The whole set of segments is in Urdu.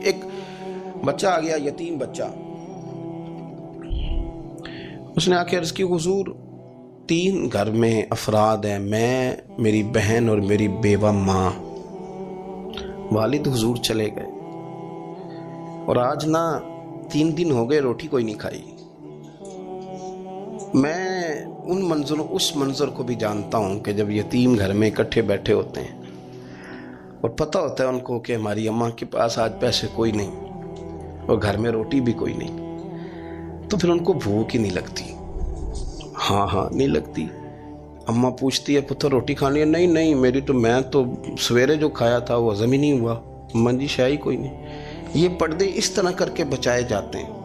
ایک بچہ آ گیا، یتیم بچہ، اس نے آ کے عرض کی حضور 3 گھر میں افراد ہیں، میں، میری بہن اور میری بیوہ ماں، والد حضور چلے گئے اور آج نہ 3 دن ہو گئے روٹی کوئی نہیں کھائی۔ میں اس منظر کو بھی جانتا ہوں کہ جب یتیم گھر میں اکٹھے بیٹھے ہوتے ہیں اور پتہ ہوتا ہے ان کو کہ ہماری اماں کے پاس آج پیسے کوئی نہیں اور گھر میں روٹی بھی کوئی نہیں، تو پھر ان کو بھوک ہی نہیں لگتی۔ ہاں نہیں لگتی۔ اماں پوچھتی ہے پتر روٹی کھانی ہے؟ نہیں میں تو سویرے جو کھایا تھا وہ ہضم ہی نہیں ہوا۔ اماں جی شاہی کوئی نہیں۔ یہ پردے اس طرح کر کے بچائے جاتے ہیں،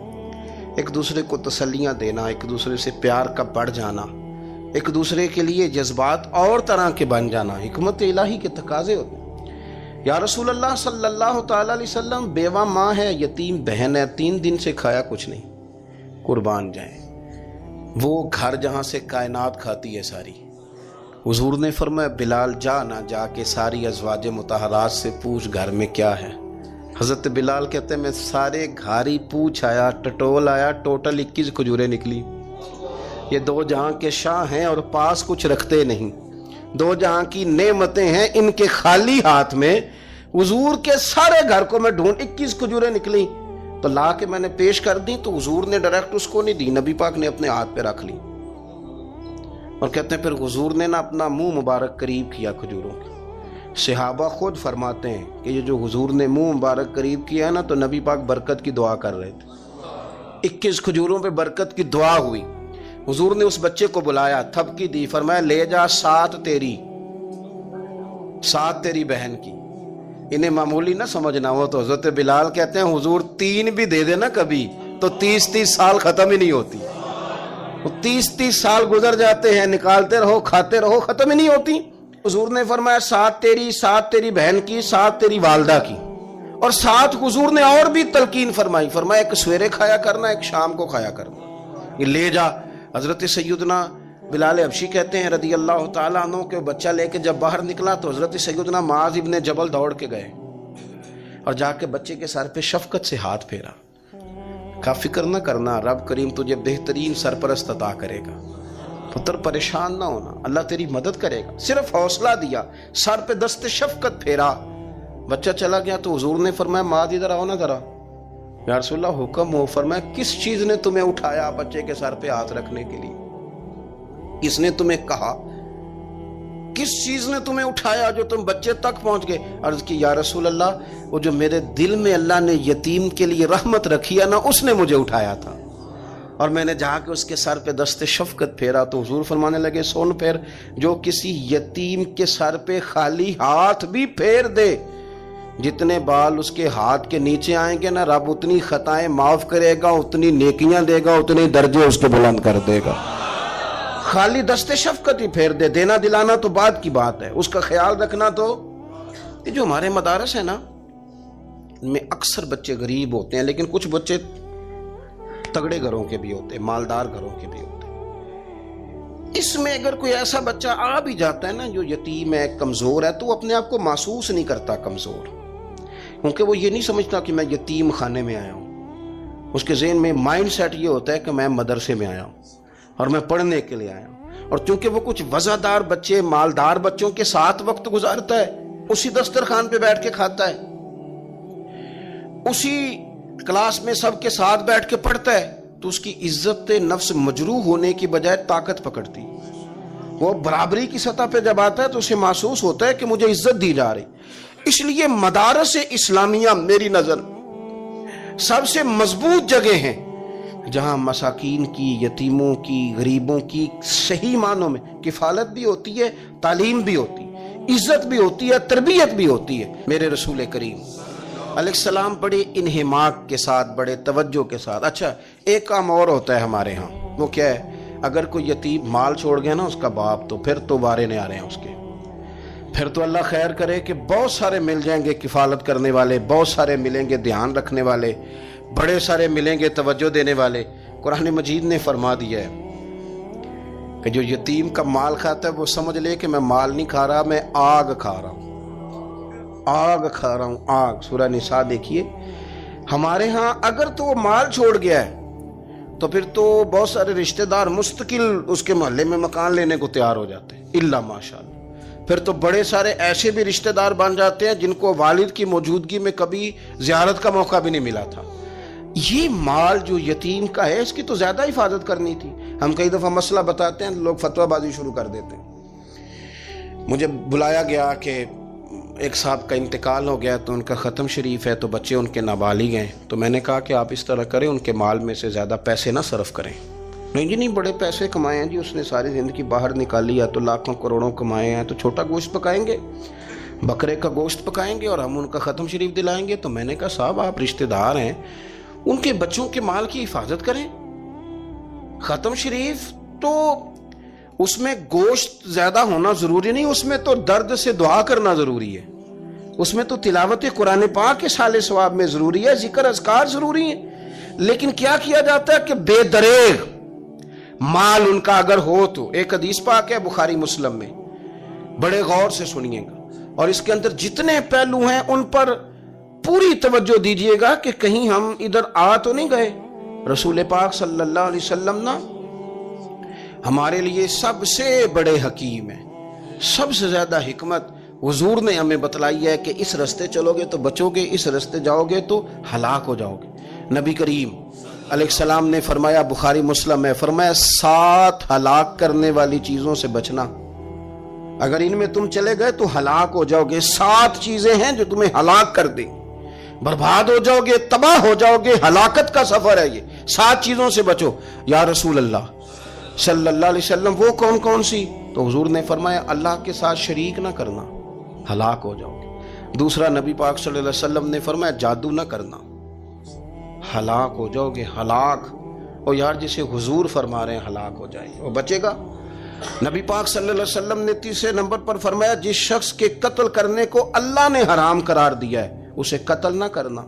ایک دوسرے کو تسلیاں دینا، ایک دوسرے سے پیار کا بڑھ جانا، ایک دوسرے کے لیے جذبات اور طرح کے بن جانا، حکمت الہی کے تقاضے ہوتے ہیں۔ یا رسول اللہ صلی اللہ تعالیٰ علیہ وسلم، بیوہ ماں ہے، یتیم بہن ہے، 3 دن سے کھایا کچھ نہیں، قربان جائیں۔ وہ گھر جہاں سے کائنات کھاتی ہے ساری۔ حضور نے فرمایا بلال جا کے ساری ازواج مطہرات سے پوچھ گھر میں کیا ہے۔ حضرت بلال کہتے ہیں میں سارے گھاری پوچھ آیا، ٹٹول آیا، ٹوٹل 21 کھجوریں نکلی۔ یہ 2 جہاں کے شاہ ہیں اور پاس کچھ رکھتے نہیں، 2 جہاں کی نعمتیں ہیں، ان کے خالی ہاتھ میں حضور کے سارے گھر کو میں ڈھونڈ 21 کھجوریں نکلی تو لا کے میں نے پیش کر دی، تو حضور نے ڈائریکٹ اس کو نہیں دی، نبی پاک نے اپنے ہاتھ پہ رکھ لی۔ اور کہتے ہیں پھر حضور نے نا اپنا منہ مبارک قریب کیا کھجوروں کے۔ صحابہ خود فرماتے ہیں کہ یہ جو حضور نے منہ مبارک قریب کیا ہے نا، تو نبی پاک برکت کی دعا کر رہے تھے۔ 21 کھجوروں پہ برکت کی دعا ہوئی۔ حضور نے اس بچے کو بلایا، تھپکی دی، فرمایا لے جا 7 تیری بہن کی۔ انہیں معمولی نہ سمجھنا ہو تو حضرت بلال کہتے ہیں حضور 3 بھی دے دینا کبھی تو 30 سال ختم ہی نہیں ہوتی۔ 30 سال گزر جاتے ہیں، نکالتے رہو، کھاتے رہو، ختم ہی نہیں ہوتی۔ حضور نے فرمایا 7 تیری بہن کی، 7 تیری والدہ کی، اور 7 حضور نے اور بھی تلقین فرمائی، فرمایا ایک سویرے کھایا کرنا، ایک شام کو کھایا کرنا، یہ لے جا۔ حضرت سیدنا بلال حبشی کہتے ہیں رضی اللہ تعالیٰ عنہ کہ بچہ لے کے جب باہر نکلا تو حضرت سیدنا معاذ ابن جبل دوڑ کے گئے اور جا کے بچے کے سر پہ شفقت سے ہاتھ پھیرا، کہا فکر نہ کرنا، رب کریم تجھے بہترین سرپرست عطا کرے گا، پتر پریشان نہ ہونا، اللہ تیری مدد کرے گا۔ صرف حوصلہ دیا، سر پہ دست شفقت پھیرا، بچہ چلا گیا تو حضور نے فرمایا معاذ ادھر آؤ نا ذرا۔ یا رسول اللہ حکم ہو۔ فرمایا کس چیز نے تمہیں اٹھایا بچے کے سر پہ ہاتھ رکھنے کے لیے؟ کس نے تمہیں کہا؟ کس چیز نے تمہیں اٹھایا جو تم بچے تک پہنچ گئے؟ عرض کی یا رسول اللہ وہ جو میرے دل میں اللہ نے یتیم کے لیے رحمت رکھی ہے نا، اس نے مجھے اٹھایا تھا، اور میں نے جا کے اس کے سر پہ دست شفقت پھیرا تو حضور فرمانے لگے سن پھر، جو کسی یتیم کے سر پہ خالی ہاتھ بھی پھیر دے، جتنے بال اس کے ہاتھ کے نیچے آئیں گے نا، رب اتنی خطائیں معاف کرے گا، اتنی نیکیاں دے گا، اتنے درجے اس کے بلند کر دے گا۔ خالی دست شفقت ہی پھیر دے، دینا دلانا تو بعد کی بات ہے، اس کا خیال رکھنا تو۔ یہ جو ہمارے مدارس ہیں نا، ان میں اکثر بچے غریب ہوتے ہیں، لیکن کچھ بچے تگڑے گھروں کے بھی ہوتے ہیں، مالدار گھروں کے بھی ہوتے ہیں۔ اس میں اگر کوئی ایسا بچہ آ بھی جاتا ہے نا جو یتیم ہے، کمزور ہے، تو وہ اپنے آپ کو محسوس نہیں کرتا کمزور، کیونکہ وہ یہ نہیں سمجھتا کہ میں یتیم خانے میں آیا ہوں۔ اس کے ذہن میں مائنڈ سیٹ یہ ہوتا ہے کہ میں مدرسے میں آیا ہوں اور میں پڑھنے کے لیے آیا ہوں، اور چونکہ وہ کچھ وزادار بچے، مالدار بچوں کے ساتھ وقت گزارتا ہے، اسی دسترخوان پہ بیٹھ کے کھاتا ہے، اسی کلاس میں سب کے ساتھ بیٹھ کے پڑھتا ہے، تو اس کی عزت نفس مجروح ہونے کی بجائے طاقت پکڑتی۔ وہ برابری کی سطح پہ جب آتا ہے تو اسے محسوس ہوتا ہے کہ مجھے عزت دی جا رہی۔ اس لیے مدارس اسلامیہ میری نظر سب سے مضبوط جگہ ہیں جہاں مساکین کی، یتیموں کی، غریبوں کی صحیح معنوں میں کفالت بھی ہوتی ہے، تعلیم بھی ہوتی ہے، عزت بھی ہوتی ہے، تربیت بھی ہوتی ہے۔ میرے رسول کریم علیہ السلام بڑے انہماک کے ساتھ، بڑے توجہ کے ساتھ۔ اچھا ایک کام اور ہوتا ہے ہمارے ہاں، وہ کیا ہے؟ اگر کوئی یتیم مال چھوڑ گیا نا اس کا باپ، تو پھر تو بارے نہیں آ رہے ہیں اس کے، پھر تو اللہ خیر کرے کہ بہت سارے مل جائیں گے کفالت کرنے والے، بہت سارے ملیں گے دھیان رکھنے والے، بڑے سارے ملیں گے توجہ دینے والے۔ قرآن مجید نے فرما دیا ہے کہ جو یتیم کا مال کھاتا ہے وہ سمجھ لے کہ میں مال نہیں کھا رہا، میں آگ کھا رہا ہوں، آگ کھا رہا ہوں، آگ۔ سورہ نساء دیکھیے ہمارے ہاں اگر تو وہ مال چھوڑ گیا ہے تو پھر تو بہت سارے رشتہ دار مستقل اس کے محلے میں مکان لینے کو تیار ہو جاتے ہیں، الا ماشاءاللہ۔ پھر تو بڑے سارے ایسے بھی رشتہ دار بن جاتے ہیں جن کو والد کی موجودگی میں کبھی زیارت کا موقع بھی نہیں ملا تھا۔ یہ مال جو یتیم کا ہے اس کی تو زیادہ حفاظت کرنی تھی۔ ہم کئی دفعہ مسئلہ بتاتے ہیں، لوگ فتویٰ بازی شروع کر دیتے ہیں۔ مجھے بلایا گیا کہ ایک صاحب کا انتقال ہو گیا تو ان کا ختم شریف ہے، تو بچے ان کے نابالغ ہیں، تو میں نے کہا کہ آپ اس طرح کریں، ان کے مال میں سے زیادہ پیسے نہ صرف کریں۔ نہیں جی نہیں، بڑے پیسے کمائے ہیں جی، اس نے ساری زندگی باہر نکالی ہے تو لاکھوں کروڑوں کمائے ہیں، تو چھوٹا گوشت پکائیں گے، بکرے کا گوشت پکائیں گے اور ہم ان کا ختم شریف دلائیں گے۔ تو میں نے کہا صاحب آپ رشتہ دار ہیں، ان کے بچوں کے مال کی حفاظت کریں۔ ختم شریف تو اس میں گوشت زیادہ ہونا ضروری نہیں، اس میں تو درد سے دعا کرنا ضروری ہے، اس میں تو تلاوت قرآن پاک کے سال ثواب میں ضروری ہے، ذکر اذکار ضروری ہے۔ لیکن کیا کیا جاتا ہے کہ بے دریغ مال ان کا اگر ہو تو، ایک حدیث پاک ہے بخاری مسلم میں، بڑے غور سے سنیے گا اور اس کے اندر جتنے پہلو ہیں ان پر پوری توجہ دیجئے گا کہ کہیں ہم ادھر آ تو نہیں گئے۔ رسول پاک صلی اللہ علیہ وسلم نا ہمارے لیے سب سے بڑے حکیم ہیں، سب سے زیادہ حکمت حضور نے ہمیں بتلائی ہے کہ اس رستے چلو گے تو بچو گے، اس رستے جاؤ گے تو ہلاک ہو جاؤ گے۔ نبی کریم علیہ السلام نے فرمایا، بخاری مسلم میں فرمایا، 7 ہلاک کرنے والی چیزوں سے بچنا، اگر ان میں تم چلے گئے تو ہلاک ہو جاؤ گے۔ 7 چیزیں ہیں جو تمہیں ہلاک کر دیں، برباد ہو جاؤ گے، تباہ ہو جاؤ گے، ہلاکت کا سفر ہے یہ، 7 چیزوں سے بچو۔ یا رسول اللہ صلی اللہ علیہ وسلم وہ کون کون سی؟ تو حضور نے فرمایا اللہ کے ساتھ شریک نہ کرنا، ہلاک ہو جاؤ گے۔ دوسرا نبی پاک صلی اللہ علیہ وسلم نے فرمایا جادو نہ کرنا، ہلاک ہو جاؤ گے، ہلاک۔ اور یار جسے حضور فرما رہے ہیں ہلاک ہو جائے وہ بچے گا؟ نبی پاک صلی اللہ علیہ وسلم نے تیسرے نمبر پر فرمایا جس شخص کے قتل کرنے کو اللہ نے حرام قرار دیا ہے اسے قتل نہ کرنا،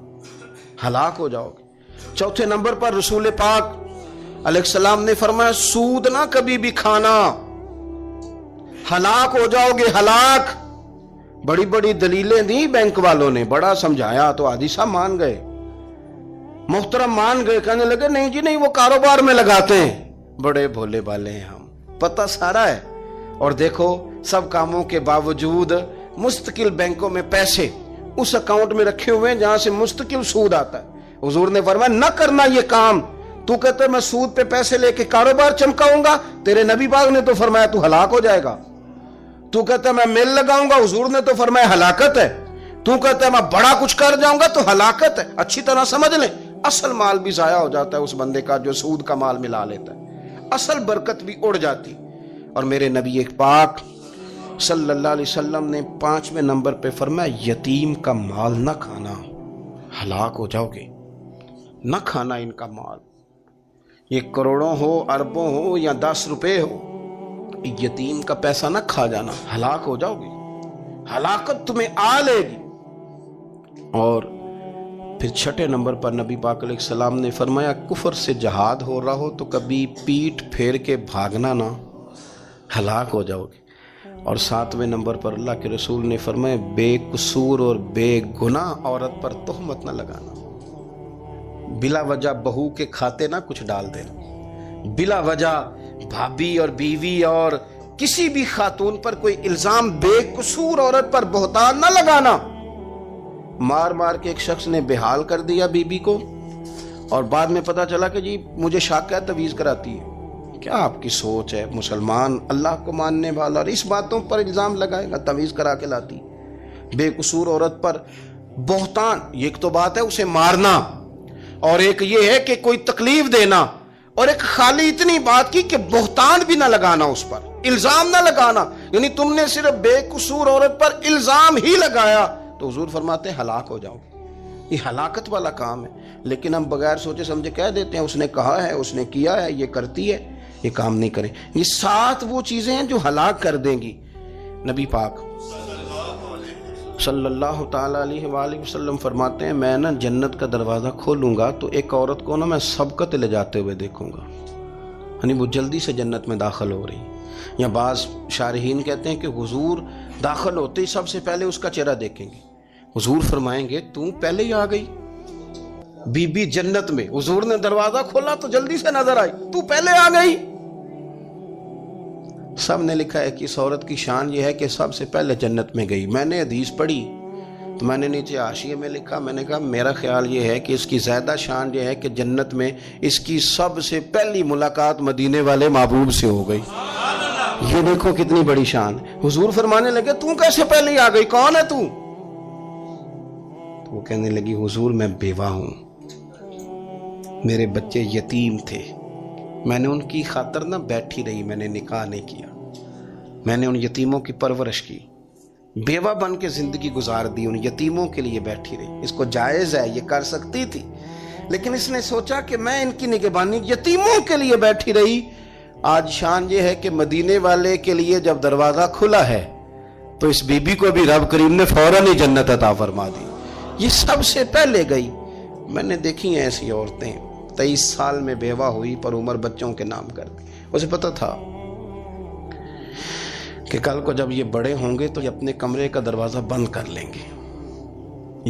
ہلاک ہو جاؤ گے۔ چوتھے نمبر پر رسول پاک علیہ السلام نے فرمایا سود نہ کبھی بھی کھانا، ہلاک ہو جاؤ گے، ہلاک۔ بڑی بڑی دلیلیں دی بینک والوں نے، بڑا سمجھایا تو حاجی صاحب مان گئے، محترم مان گئے، کہنے لگے نہیں جی نہیں وہ کاروبار میں لگاتے ہیں۔ بڑے بھولے بالے ہیں ہم، پتہ سارا ہے۔ اور دیکھو سب کاموں کے باوجود مستقل بینکوں میں پیسے اس اکاؤنٹ میں رکھے ہوئے ہیں جہاں سے مستقل سود آتا ہے۔ حضور نے فرمایا نہ کرنا یہ کام۔ تو کہتا ہے میں سود پہ پیسے لے کے کاروبار چمکاؤں گا، تیرے نبی پاک نے تو فرمایا تو ہلاک ہو جائے گا۔ تو کہتا ہے میں میل لگاؤں گا، حضور نے تو فرمایا ہلاکت ہے۔ تو کہتا ہے میں بڑا کچھ کر جاؤں گا تو ہلاکت ہے۔ اچھی طرح سمجھ لیں، اصل مال بھی ضائع ہو جاتا ہے اس بندے کا جو سود کا مال ملا لیتا ہے، اصل برکت بھی اڑ جاتی۔ اور میرے نبی پاک صلی اللہ علیہ وسلم نے 5ویں نمبر پہ فرمایا یتیم کا مال نہ کھانا، ہلاک ہو جاؤ گے۔ نہ کھانا ان کا مال، یہ کروڑوں ہو، اربوں ہو یا 10 روپے ہو، یتیم کا پیسہ نہ کھا جانا، ہلاک ہو جاؤ گے، ہلاکت تمہیں آ لے گی۔ اور پھر 6 نمبر پر نبی پاک علیہ السلام نے فرمایا کفر سے جہاد ہو رہا ہو تو کبھی پیٹ پھیر کے بھاگنا نہ، ہلاک ہو جاؤ گے۔ اور 7ویں نمبر پر اللہ کے رسول نے فرمایا بے قصور اور بے گناہ عورت پر تہمت نہ لگانا، بلا وجہ بہو کے کھاتے نہ کچھ ڈال دینا، بلا وجہ بھابی اور بیوی اور کسی بھی خاتون پر کوئی الزام بے قصور عورت پر بہتان نہ لگانا۔ مار مار کے ایک شخص نے بحال کر دیا بیوی کو اور بعد میں پتا چلا کہ جی مجھے شاک ہے تویز کراتی ہے۔ کیا آپ کی سوچ ہے؟ مسلمان اللہ کو ماننے والا اور اس باتوں پر الزام لگائے گا تویز کرا کے لاتی؟ بے قصور عورت پر بہتان، یہ ایک تو بات ہے اسے مارنا، اور ایک یہ ہے کہ کوئی تکلیف دینا، اور ایک خالی اتنی بات کی کہ بہتان بھی نہ لگانا، اس پر الزام نہ لگانا، یعنی تم نے صرف بے قصور عورت پر الزام ہی لگایا تو حضور فرماتے ہیں ہلاک ہو جاؤ۔ یہ ہلاکت والا کام ہے، لیکن ہم بغیر سوچے سمجھے کہہ دیتے ہیں اس نے کہا ہے، اس نے کیا ہے، یہ کرتی ہے، یہ کام نہیں کریں۔ یہ 7 وہ چیزیں ہیں جو ہلاک کر دیں گی۔ نبی پاک صلی اللہ تعالیٰ علیہ وآلہ وسلم فرماتے ہیں میں نا جنت کا دروازہ کھولوں گا تو ایک عورت کو نا میں سبقت لے جاتے ہوئے دیکھوں گا، یعنی وہ جلدی سے جنت میں داخل ہو رہی۔ یا بعض شارحین کہتے ہیں کہ حضور داخل ہوتے ہی سب سے پہلے اس کا چہرہ دیکھیں گے، حضور فرمائیں گے تو پہلے ہی آ گئی، بی بی جنت میں، حضور نے دروازہ کھولا تو جلدی سے نظر آئی، تو پہلے آ گئی۔ سب نے لکھا ہے کہ اس عورت کی شان یہ ہے کہ سب سے پہلے جنت میں گئی۔ میں نے حدیث پڑھی تو میں نے نیچے حاشیے میں لکھا، میں نے کہا میرا خیال یہ ہے کہ اس کی زیادہ شان یہ ہے کہ جنت میں اس کی سب سے پہلی ملاقات مدینے والے محبوب سے ہو گئی۔ یہ دیکھو کتنی بڑی شان۔ حضور فرمانے لگے تو کیسے پہلے آ گئی، کون ہے تو وہ کہنے لگی حضور میں بیوہ ہوں، میرے بچے یتیم تھے، میں نے ان کی خاطر نہ بیٹھی رہی، میں نے نکاح نہیں کیا، میں نے ان یتیموں کی پرورش کی، بیوہ بن کے زندگی گزار دی، ان یتیموں کے لیے بیٹھی رہی۔ اس کو جائز ہے، یہ کر سکتی تھی، لیکن اس نے سوچا کہ میں ان کی نگہبانی یتیموں کے لیے بیٹھی رہی۔ آج شان یہ ہے کہ مدینے والے کے لیے جب دروازہ کھلا ہے تو اس بی بی کو بھی رب کریم نے فوراً ہی جنت عطا فرما دی، یہ سب سے پہلے گئی۔ میں نے دیکھی ہیں ایسی عورتیں 23 سال میں بیوہ ہوئی پر عمر بچوں کے نام کر دی۔ اسے پتہ تھا کہ کل کو جب یہ بڑے ہوں گے تو یہ اپنے کمرے کا دروازہ بند کر لیں گے،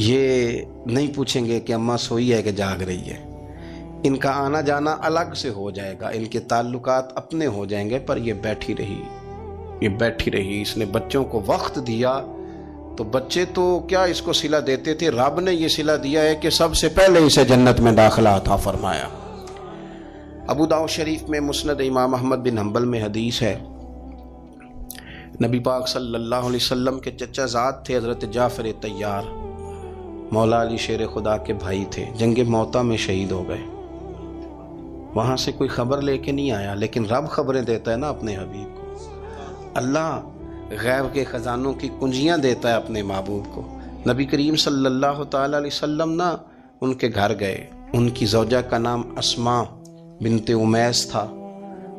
یہ نہیں پوچھیں گے کہ اماں سوئی ہے کہ جاگ رہی ہے، ان کا آنا جانا الگ سے ہو جائے گا، ان کے تعلقات اپنے ہو جائیں گے، پر یہ بیٹھی رہی۔ اس نے بچوں کو وقت دیا تو بچے تو کیا اس کو صلہ دیتے تھے، رب نے یہ صلہ دیا ہے کہ سب سے پہلے اسے جنت میں داخلہ عطا فرمایا۔ ابو داؤد شریف میں مسند امام احمد بن حنبل میں حدیث ہے، نبی پاک صلی اللہ علیہ وسلم کے چچا زاد تھے حضرت جعفر طیار، مولا علی شیر خدا کے بھائی تھے، جنگ موتا میں شہید ہو گئے۔ وہاں سے کوئی خبر لے کے نہیں آیا، لیکن رب خبریں دیتا ہے نا اپنے حبیب کو، اللہ غیب کے خزانوں کی کنجیاں دیتا ہے اپنے محبوب کو۔ نبی کریم صلی اللہ تعالی علیہ وسلم نا ان کے گھر گئے، ان کی زوجہ کا نام اسماء بنت امیس تھا۔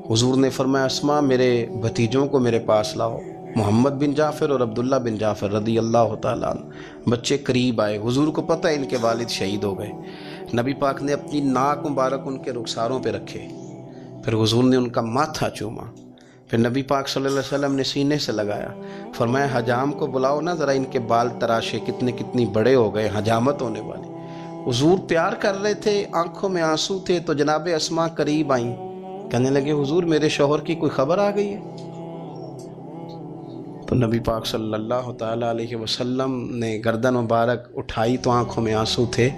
حضور نے فرمایا اسماء میرے بھتیجوں کو میرے پاس لاؤ، محمد بن جعفر اور عبداللہ بن جعفر رضی اللہ تعالیٰ عنہ۔ بچے قریب آئے، حضور کو پتہ ان کے والد شہید ہو گئے، نبی پاک نے اپنی ناک مبارک ان کے رخساروں پہ رکھے، پھر حضور نے ان کا ماتھا چوما، پھر نبی پاک صلی اللہ علیہ وسلم نے سینے سے لگایا، فرمایا حجام کو بلاؤ نا ذرا، ان کے بال تراشے کتنی بڑے ہو گئے، حجامت ہونے والی۔ حضور پیار کر رہے تھے، آنکھوں میں آنسو تھے، تو جناب اسماء قریب آئیں، کہنے لگے حضور میرے شوہر کی کوئی خبر آ گئی ہے؟ تو نبی پاک صلی اللہ تعالی علیہ وسلم نے گردن مبارک اٹھائی تو آنکھوں میں آنسو تھے،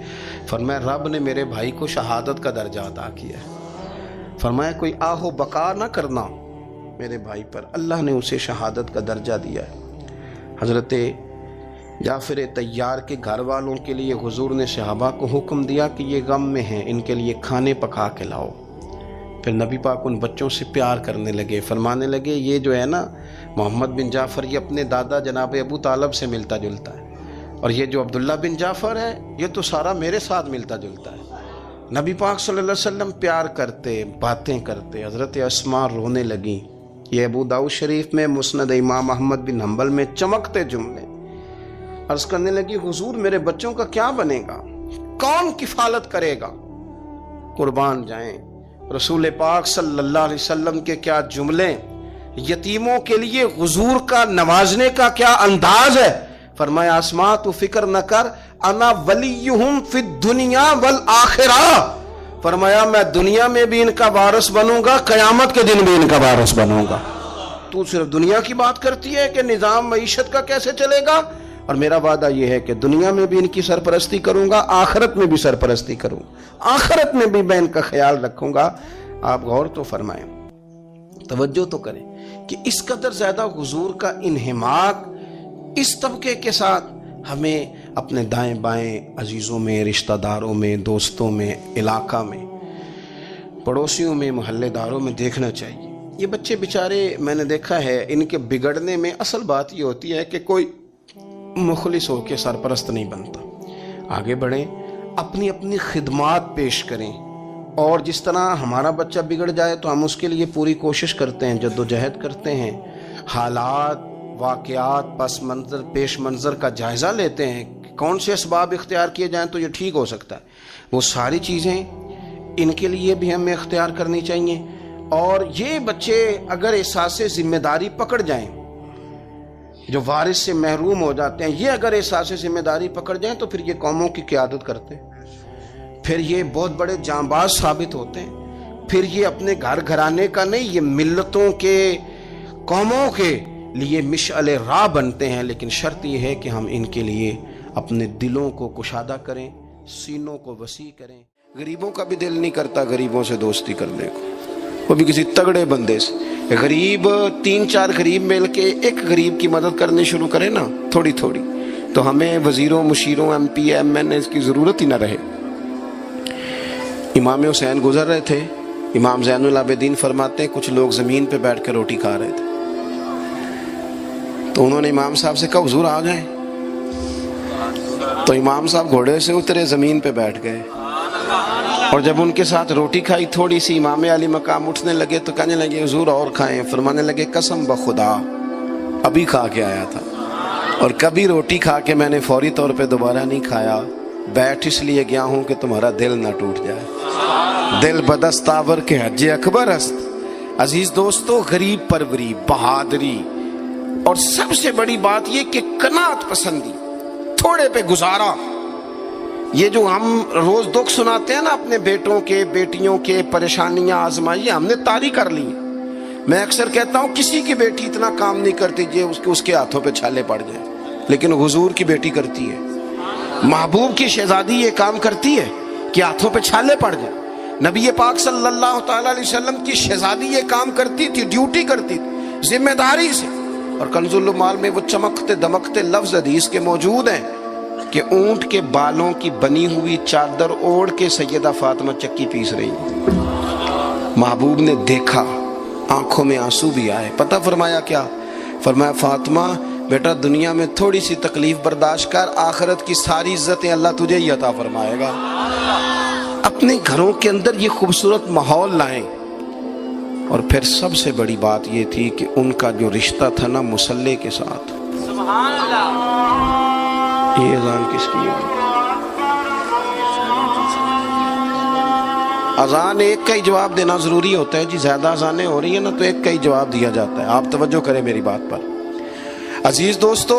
فرمایا رب نے میرے بھائی کو شہادت کا درجہ عطا کیا ہے، فرمایا کوئی آہ و بقا نہ کرنا میرے بھائی پر، اللہ نے اسے شہادت کا درجہ دیا ہے۔ حضرت جعفر طیار کے گھر والوں کے لیے حضور نے صحابہ کو حکم دیا کہ یہ غم میں ہیں، ان کے لیے کھانے پکا کے لاؤ۔ پھر نبی پاک ان بچوں سے پیار کرنے لگے، فرمانے لگے یہ جو ہے نا محمد بن جعفر یہ اپنے دادا جناب ابو طالب سے ملتا جلتا ہے، اور یہ جو عبداللہ بن جعفر ہے یہ تو سارا میرے ساتھ ملتا جلتا ہے۔ نبی پاک صلی اللہ علیہ وسلم پیار کرتے، باتیں کرتے، حضرت اسماء رونے لگیں۔ یہ ابو داؤد شریف میں مسند امام احمد بن حنبل میں چمکتے جملے، عرض کرنے لگی حضور میرے بچوں کا کیا بنے گا، کون کفالت کرے گا؟ قربان جائیں رسول پاک صلی اللہ علیہ وسلم کے کیا جملے، یتیموں کے لیے حضور کا نوازنے کا کیا انداز ہے۔ فرمایا اسماء تو فکر نہ کر، انا ولیہم فی الدنیا والآخرہ، فرمایا میں دنیا میں بھی ان کا وارث بنوں گا، قیامت کے دن بھی ان کا وارث بنوں گا۔ تو صرف دنیا کی بات کرتی ہے کہ نظام معیشت کا کیسے چلے گا، اور میرا وعدہ یہ ہے کہ دنیا میں بھی ان کی سرپرستی کروں گا، آخرت میں بھی سرپرستی کروں، آخرت میں بھی میں ان کا خیال رکھوں گا۔ آپ غور تو فرمائیں، توجہ تو کریں کہ اس قدر زیادہ حضور کا انہماک اس طبقے کے ساتھ ہمیں اپنے دائیں بائیں عزیزوں میں، رشتہ داروں میں، دوستوں میں، علاقہ میں، پڑوسیوں میں، محلے داروں میں دیکھنا چاہیے۔ یہ بچے بیچارے میں نے دیکھا ہے ان کے بگڑنے میں اصل بات یہ ہوتی ہے کہ کوئی مخلص ہو کے سرپرست نہیں بنتا۔ آگے بڑھیں، اپنی اپنی خدمات پیش کریں، اور جس طرح ہمارا بچہ بگڑ جائے تو ہم اس کے لیے پوری کوشش کرتے ہیں، جدوجہد کرتے ہیں، حالات، واقعات، پس منظر، پیش منظر کا جائزہ لیتے ہیں کہ کون سے اسباب اختیار کیے جائیں تو یہ ٹھیک ہو سکتا ہے۔ وہ ساری چیزیں ان کے لیے بھی ہمیں اختیار کرنی چاہیے، اور یہ بچے اگر احساس ذمہ داری پکڑ جائیں، جو وارث سے محروم ہو جاتے ہیں، یہ اگر احساس ذمہ داری پکڑ جائیں تو پھر یہ قوموں کی قیادت کرتے ہیں۔ پھر یہ بہت بڑے جانباز ثابت ہوتے ہیں، پھر یہ اپنے گھر گھرانے کا نہیں، یہ ملتوں کے، قوموں کے لیے مشعل راہ بنتے ہیں۔ لیکن شرط یہ ہے کہ ہم ان کے لیے اپنے دلوں کو کشادہ کریں، سینوں کو وسیع کریں۔ غریبوں کا بھی دل نہیں کرتا غریبوں سے دوستی کرنے کو، وہ بھی کسی تگڑے بندے سے۔ غریب 3-4 غریب مل کے ایک غریب کی مدد کرنی شروع کرے نا تھوڑی تھوڑی، تو ہمیں وزیروں، مشیروں، ایم پی، ایم این اے کی ضرورت ہی نہ رہے۔ امام حسین گزر رہے تھے، امام زین العابدین فرماتے ہیں کچھ لوگ زمین پہ بیٹھ کے روٹی کھا رہے تھے، تو انہوں نے امام صاحب سے کہا حضور آ جائیں، تو امام صاحب گھوڑے سے اترے، زمین پہ بیٹھ گئے، اور جب ان کے ساتھ روٹی کھائی تھوڑی سی، امام علی مقام اٹھنے لگے تو کہنے لگے حضور اور کھائیں، فرمانے لگے قسم بخدا ابھی کھا کے آیا تھا، اور کبھی روٹی کھا کے میں نے فوری طور پہ دوبارہ نہیں کھایا، بیٹھ اس لیے گیا ہوں کہ تمہارا دل نہ ٹوٹ جائے، دل بدستاور کے حج اکبر است۔ عزیز دوستو، غریب پروری، بہادری، اور سب سے بڑی بات یہ کہ قناعت پسندی، تھوڑے پہ گزارا۔ یہ جو ہم روز دکھ سناتے ہیں نا اپنے بیٹوں کے، بیٹیوں کے، پریشانیاں، آزمائیاں ہم نے طاری کر لی ہیں۔ میں اکثر کہتا ہوں کسی کی بیٹی اتنا کام نہیں کرتی اس کے ہاتھوں پہ چھالے پڑ جائیں، لیکن حضور کی بیٹی کرتی ہے، محبوب کی شہزادی یہ کام کرتی ہے کہ ہاتھوں پہ چھالے پڑ جائیں۔ نبی پاک صلی اللہ تعالیٰ علیہ وسلم کی شہزادی یہ کام کرتی تھی، ڈیوٹی کرتی تھی ذمہ داری سے۔ اور کنز المال میں وہ چمکتے دمکتے لفظ حدیث کے موجود ہیں کہ اونٹ کے بالوں کی بنی ہوئی چادر اوڑھ کے سیدہ فاطمہ چکی پیس رہی ہیں۔ محبوب نے دیکھا، آنکھوں میں آنسو بھی آئے، پتہ فرمایا کیا؟ فرمایا فاطمہ بیٹا دنیا میں تھوڑی سی تکلیف برداشت کر، آخرت کی ساری عزتیں اللہ تجھے ہی عطا فرمائے گا۔ اپنے گھروں کے اندر یہ خوبصورت ماحول لائیں۔ اور پھر سب سے بڑی بات یہ تھی کہ ان کا جو رشتہ تھا نا مصلی کے ساتھ۔ سبحان اللہ۔ یہ اذان کس کی ہے؟ اذان ایک کا ہی جواب دینا ضروری ہوتا ہے جی، زیادہ اذانیں ہو رہی ہیں نا تو ایک کا ہی جواب دیا جاتا ہے، آپ توجہ کریں میری بات پر۔ عزیز دوستو،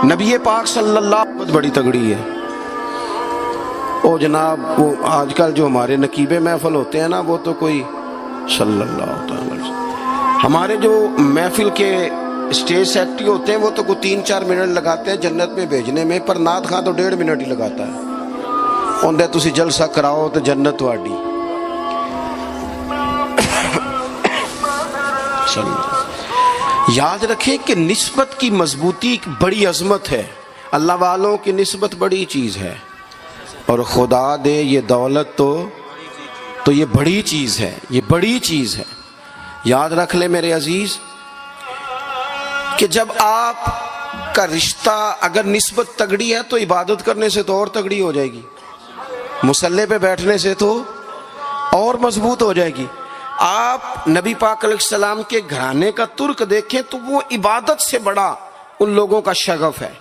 نبی پاک صلی اللہ علیہ وسلم بڑی تگڑی ہے۔ او جناب، وہ آج کل جو ہمارے نقیبے محفل ہوتے ہیں نا، وہ تو کوئی صلی اللہ علیہ وسلم، ہمارے جو محفل کے اسٹیج سیکٹری ہوتے ہیں وہ تو کوئی 3-4 منٹ لگاتے ہیں جنت میں بھیجنے میں، پر نعت خواں تو 1.5 منٹ ہی لگاتا ہے، اندے تسی جلسہ کراؤ تو جنت واڈی۔ یاد رکھیں کہ نسبت کی مضبوطی ایک بڑی عظمت ہے، اللہ والوں کی نسبت بڑی چیز ہے، اور خدا دے یہ دولت تو یہ بڑی چیز ہے، یہ بڑی چیز ہے۔ یاد رکھ لے میرے عزیز کہ جب آپ کا رشتہ اگر نسبت تگڑی ہے تو عبادت کرنے سے تو اور تگڑی ہو جائے گی، مصلی پہ بیٹھنے سے تو اور مضبوط ہو جائے گی۔ آپ نبی پاک علیہ السلام کے گھرانے کا ترک دیکھیں تو وہ عبادت سے بڑا ان لوگوں کا شغف ہے،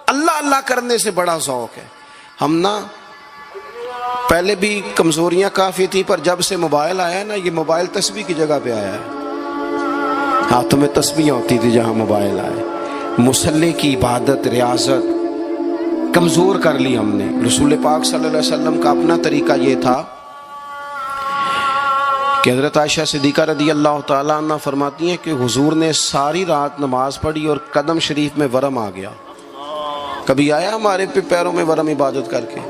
اللہ اللہ کرنے سے بڑا ذوق ہے۔ ہم نا پہلے بھی کمزوریاں کافی تھی، پر جب سے موبائل آیا ہے نا، یہ موبائل تسبیح کی جگہ پہ آیا ہے، ہاتھوں میں تسبیح ہوتی تھی جہاں موبائل آئے۔ مصلی کی عبادت، ریاضت کمزور کر لی ہم نے۔ رسول پاک صلی اللہ علیہ وسلم کا اپنا طریقہ یہ تھا کہ حضرت عائشہ صدیقہ رضی اللہ تعالیٰ عنہ فرماتی ہیں کہ حضور نے ساری رات نماز پڑھی اور قدم شریف میں ورم آ گیا۔ کبھی آیا ہمارے پہ پیروں میں ورم عبادت کر کے؟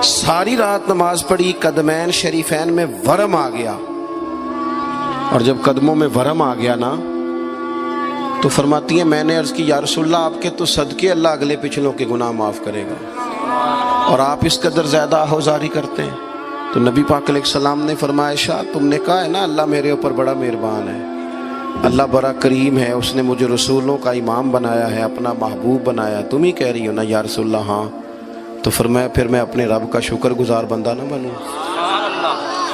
ساری رات نماز پڑھی، قدمین شریفین میں ورم آ گیا، اور جب قدموں میں ورم آ گیا نا تو فرماتی ہیں میں نے عرض کی یا رسول اللہ آپ کے تو صدقے اللہ اگلے پچھلوں کے گناہ معاف کرے گا، اور آپ اس قدر زیادہ آہوزاری کرتے ہیں۔ تو نبی پاک علیہ السلام نے فرمایا عائشہ تم نے کہا ہے نا اللہ میرے اوپر بڑا مہربان ہے، اللہ بڑا کریم ہے، اس نے مجھے رسولوں کا امام بنایا ہے، اپنا محبوب بنایا، تم ہی کہہ رہی ہو نا یا رسول اللہ؟ ہاں۔ تو فرمایا پھر میں اپنے رب کا شکر گزار بندہ نہ بنوں؟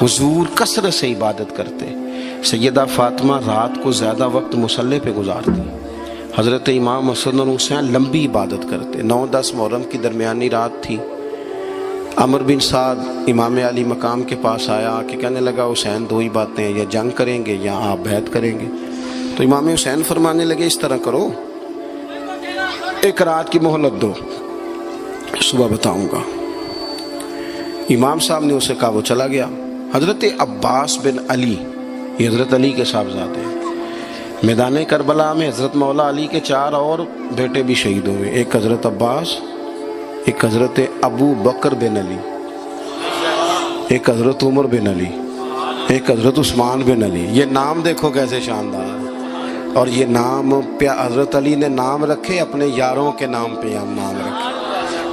حضور کثرت سے عبادت کرتے، سیدہ فاطمہ رات کو زیادہ وقت مصلی پہ گزارتی، حضرت امام حسن اور حسین لمبی عبادت کرتے۔ 9-10 محرم کی درمیانی رات تھی، عمر بن سعد امام علی مقام کے پاس آیا، آ کے کہنے لگا حسین دو ہی باتیں ہیں، یا جنگ کریں گے یا آپ بیعت کریں گے۔ تو امام حسین فرمانے لگے اس طرح کرو، ایک رات کی مہلت دو، صبح بتاؤں گا۔ امام صاحب نے اسے کہا، وہ چلا گیا۔ حضرت عباس بن علی، یہ حضرت علی کے صاحبزادے ہیں، میدان کربلا میں حضرت مولا علی کے 4 اور بیٹے بھی شہید ہوئے، ایک حضرت عباس، ایک حضرت ابو بکر بن علی، ایک حضرت عمر بن علی، ایک حضرت عثمان بن علی۔ یہ نام دیکھو کیسے شاندار، اور یہ نام حضرت علی نے نام رکھے اپنے یاروں کے نام پہ، نام رکھے۔